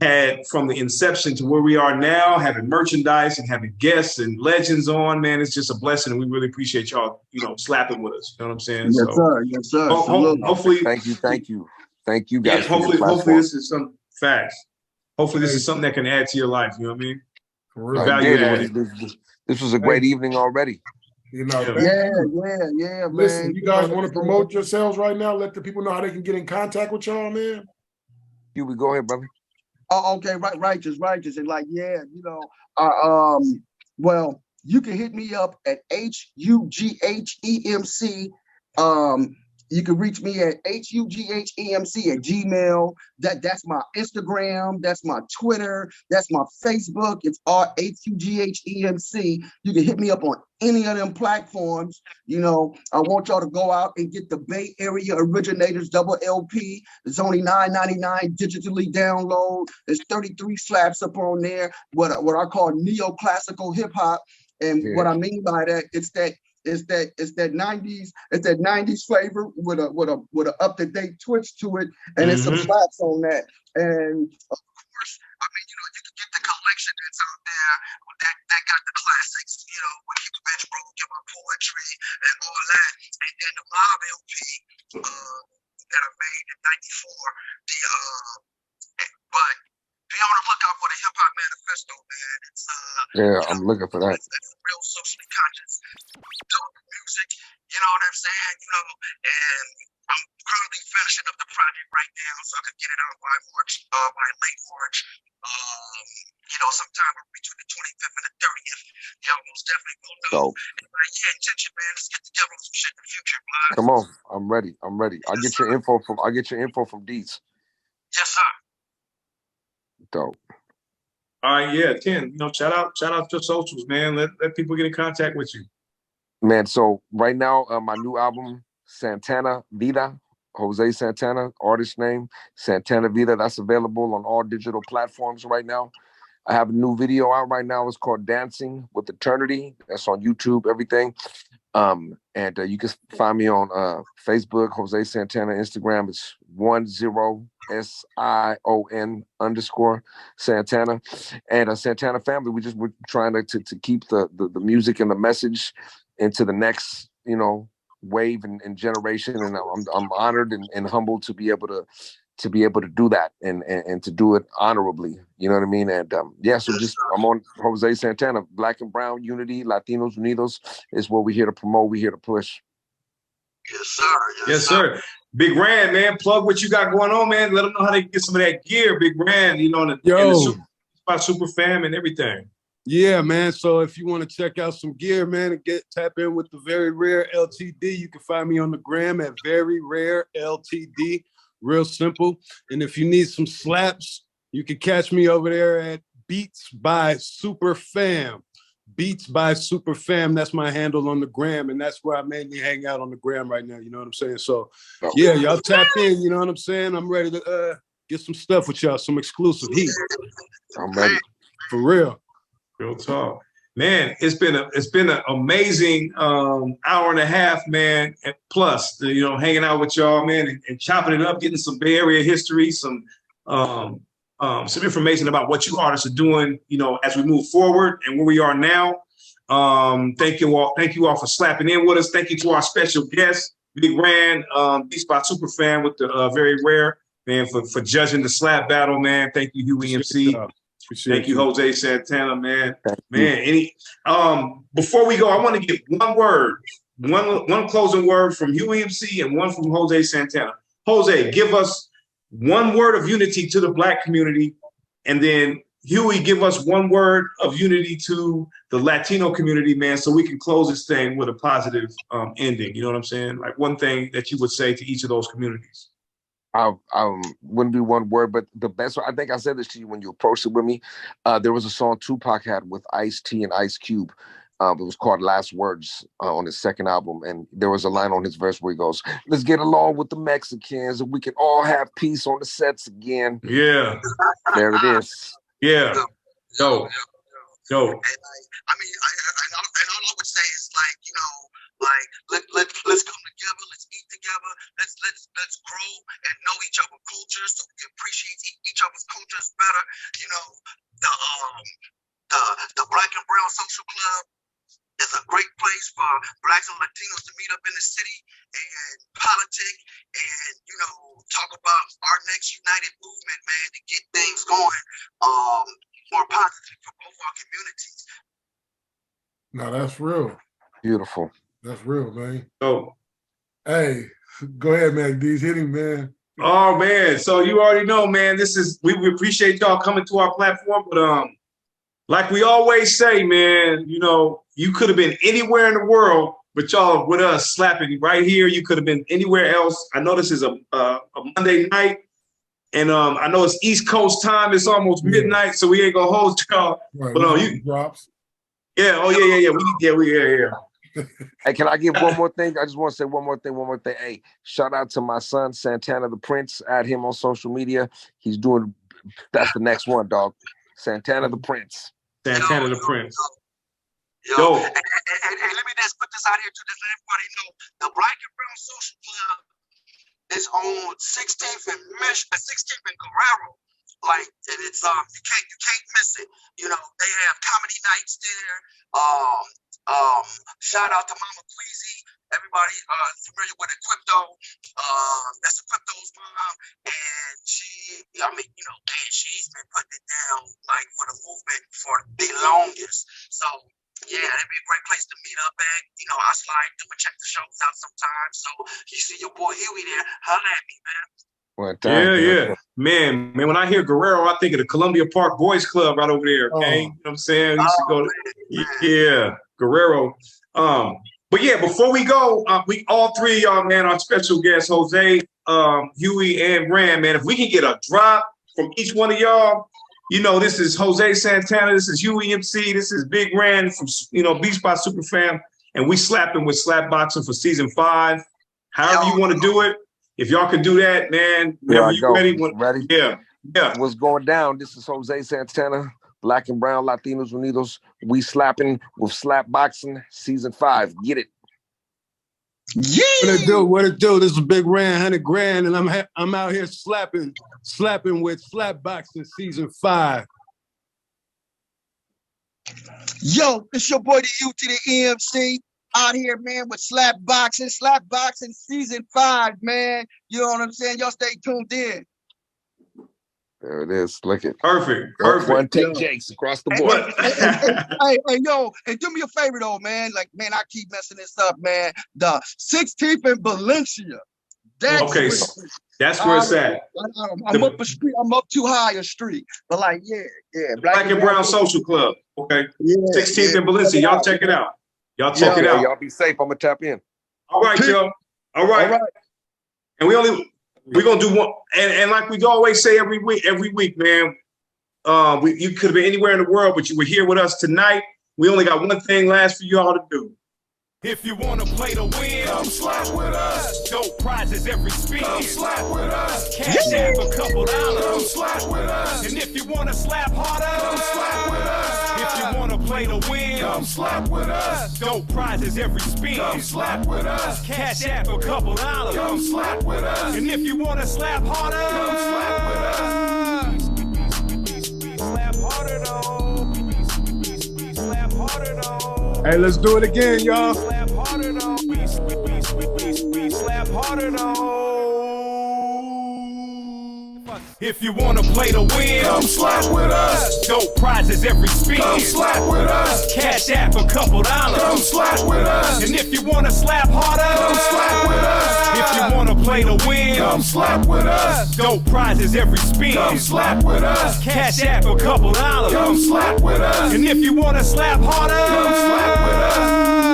had from the inception to where we are now, having merchandise and having guests and legends on, man. It's just a blessing, and we really appreciate y'all, you know, slapping with us. You know what I'm saying? Yes, sir. Hopefully, thank you guys. Yeah, hopefully this is some facts. Hopefully this is something that can add to your life. You know what I mean? This was a great evening already. You know, yeah, listen, man. you guys want to promote yourselves right now? Let the people know how they can get in contact with y'all, man. Hugh, go ahead, brother. Oh, okay, righteous, and like, yeah, you know, well, you can hit me up at HUGHEMC. You can reach me at HUGHEMC@gmail. That's my Instagram. That's my Twitter. That's my Facebook. It's all HUGHEMC. You can hit me up on any of them platforms. You know, I want y'all to go out and get the Bay Area Originators double LP. It's only $9.99 digitally download. There's 33 slaps up on there. What I call neoclassical hip hop. And what I mean by that, it's that 90s flavor with a up-to-date twist to it, and there's some slaps on that. And of course, I mean, you know, you can get the collection that's out there that got the classics, you know, with Keep the Bench Broke, Give Up Poetry, and all that. And then the live LP that I made in '94. But be on the lookout out for the Hip Hop Manifesto, man. It's Yeah, I'm looking for that. That's real socially conscious music. You know what I'm saying? You know, and I'm currently finishing up the project right now, so I could get it out by March, by late March. You know, sometime between the 25th and the 30th. Y'all most definitely will know. And yeah, intention, man. Let's get together with some shit in the future, man. Come on, I'm ready. I'll get your info from Deets. Yes, sir. Dope. All right, yeah, Ken. You know, shout out your socials, man. Let people get in contact with you. Man, so right now, my new album, Santana Vida, Jose Santana, artist name, Santana Vida, that's available on all digital platforms right now. I have a new video out right now. It's called Dancing with Eternity. That's on YouTube, everything. And you can find me on Facebook, Jose Santana. Instagram, it's 10SION_Santana. And Santana family, we're trying to keep the music and the message into the next, you know, wave and generation. And I'm honored and humbled to be able to do that and to do it honorably. You know what I mean? And yeah, so I'm on Jose Santana. Black and Brown Unity, Latinos Unidos is what we're here to promote. We're here to push. Yes, sir. Yes, sir. Big Rand, man, plug what you got going on, man. Let them know how they can get some of that gear, Big Rand, you know, and the super fam and everything. Yeah, man. So if you want to check out some gear, man, and tap in with the Very Rare LTD, you can find me on the gram at Very Rare LTD. Real simple. And if you need some slaps, you can catch me over there at Beats by Super Fam. Beats by Super Fam. That's my handle on the gram. And that's where I mainly hang out on the gram right now. You know what I'm saying? So yeah, y'all tap in. You know what I'm saying? I'm ready to get some stuff with y'all, some exclusive heat. I'm ready. For real. Real talk. Man, it's been an amazing hour and a half, man. And plus, you know, hanging out with y'all, man, and chopping it up, getting some Bay Area history, some information about what you artists are doing, you know, as we move forward and where we are now. Thank you all for slapping in with us. Thank you to our special guest, Big Rand, Beats by Super Fan with the Very Rare, man, for judging the slap battle, man. Thank you, Hugh EMC. Thank you, Jose Santana, man. Before we go, I want to get one word, one closing word from Hugh EMC and one from Jose Santana. Jose, give us one word of unity to the Black community, and then Huey, give us one word of unity to the Latino community, man, so we can close this thing with a positive ending. You know what I'm saying? Like one thing that you would say to each of those communities. I wouldn't be one word, but the best one, I think I said this to you when you approached it with me. There was a song Tupac had with Ice-T and Ice Cube. It was called Last Words on his second album. And there was a line on his verse where he goes, "Let's get along with the Mexicans and we can all have peace on the sets again." Yeah. There it is. Yeah. Yo. And all I would say is like, you know, like let's come together, let's eat together, let's grow and know each other's cultures so we can appreciate each other's cultures better. You know, the Black and Brown Social Club is a great place for Blacks and Latinos to meet up in the city and politic and, you know, talk about our next united movement, man, to get things going more positive for both our communities. No, that's real. Beautiful. That's real, man. So, hey, go ahead, man. D's hit him, man. Oh man, so you already know, man. We appreciate y'all coming to our platform, but like we always say, man, you know, you could have been anywhere in the world, but y'all with us slapping right here. You could have been anywhere else. I know this is a Monday night, and I know it's East Coast time. It's almost midnight, so we ain't gonna hold y'all. Right, but you drops. Yeah. Oh yeah. Hey, can I give one more thing? I just want to say one more thing. Hey, shout out to my son, Santana the Prince. Add him on social media. He's doing, that's the next one, dog. Santana the Prince. Santana the Prince. Yo. And let me just put this out here to let everybody know. The Black and Brown Social Club is on 16th and 16th and Guerrero. Like, and it's you can't miss it. You know, they have comedy nights there. Shout out to Mama Queasy everybody familiar with the crypto. That's the crypto's mom, and she's been putting it down like for the movement for the longest. So yeah, it'd be a great place to meet up at. I slide through and check the shows out sometimes. So you see your boy Huey there, holla at me, man. Yeah. Man, when I hear Guerrero, I think of the Columbia Park Boys Club right over there, okay? You know what I'm saying? We used to go to, Guerrero. But yeah, before we go, we all three of y'all, man, our special guests, Jose, Huey, and Rand, man, if we can get a drop from each one of y'all, this is Jose Santana, this is Huey MC, this is Big Rand from, Beats by Superfam, and we slapping with Slap Boxing for season 5. However you want to do it. If y'all can do that, man, whenever you're ready. Ready? Yeah. What's going down? This is Jose Santana, Black and Brown Latinos Unidos. We slapping with Slap Boxing season 5. Get it. Yeah. What it do? This is Big Rand, 100 grand, and I'm out here slapping with Slap Boxing season 5. Yo, it's your boy the U to the EMC. Out here, man, with Slap Boxing season 5, man. You know what I'm saying? Y'all stay tuned in. There it is. Look it. Perfect. One take Jakes across the board. Hey, yo, and do me a favor though, man. Like, man, I keep messing this up, man. The 16th in Valencia. That's where it's at. I'm up a street. I'm up too high a street. But like, yeah. Black and Brown Social Club. Okay. 16th in Valencia. Y'all check it out. Y'all check it out. Y'all be safe. I'm gonna tap in. All right, y'all. All right. And we're gonna do one. And like we always say every week, man. You could have been anywhere in the world, but you were here with us tonight. We only got one thing last for y'all to do. If you wanna play to win, come slap with us. Dope prizes every spin. Come slap with us. Cash app a couple dollars. Come slap with us. And if you wanna slap harder, come slap with us. If you wanna play to win, come slap with us. Dope prizes every spin. Come slap with us. Cash app a couple dollars. Come slap with us. And if you wanna slap harder, come slap with us. Slap harder though. Slap harder though. Hey, let's do it again, y'all. Slap harder though. We slap harder though. If you wanna play to win, come slap with us. Dope prizes every spin. Come slap with us. Cash app a couple dollars. Come slap with us. And if you wanna slap harder, come slap with us. If you wanna play to win, come slap with us. Dope prizes every spin. Come slap with us. Cash app a couple dollars. Come slap with us. And if you wanna slap harder, come slap with us.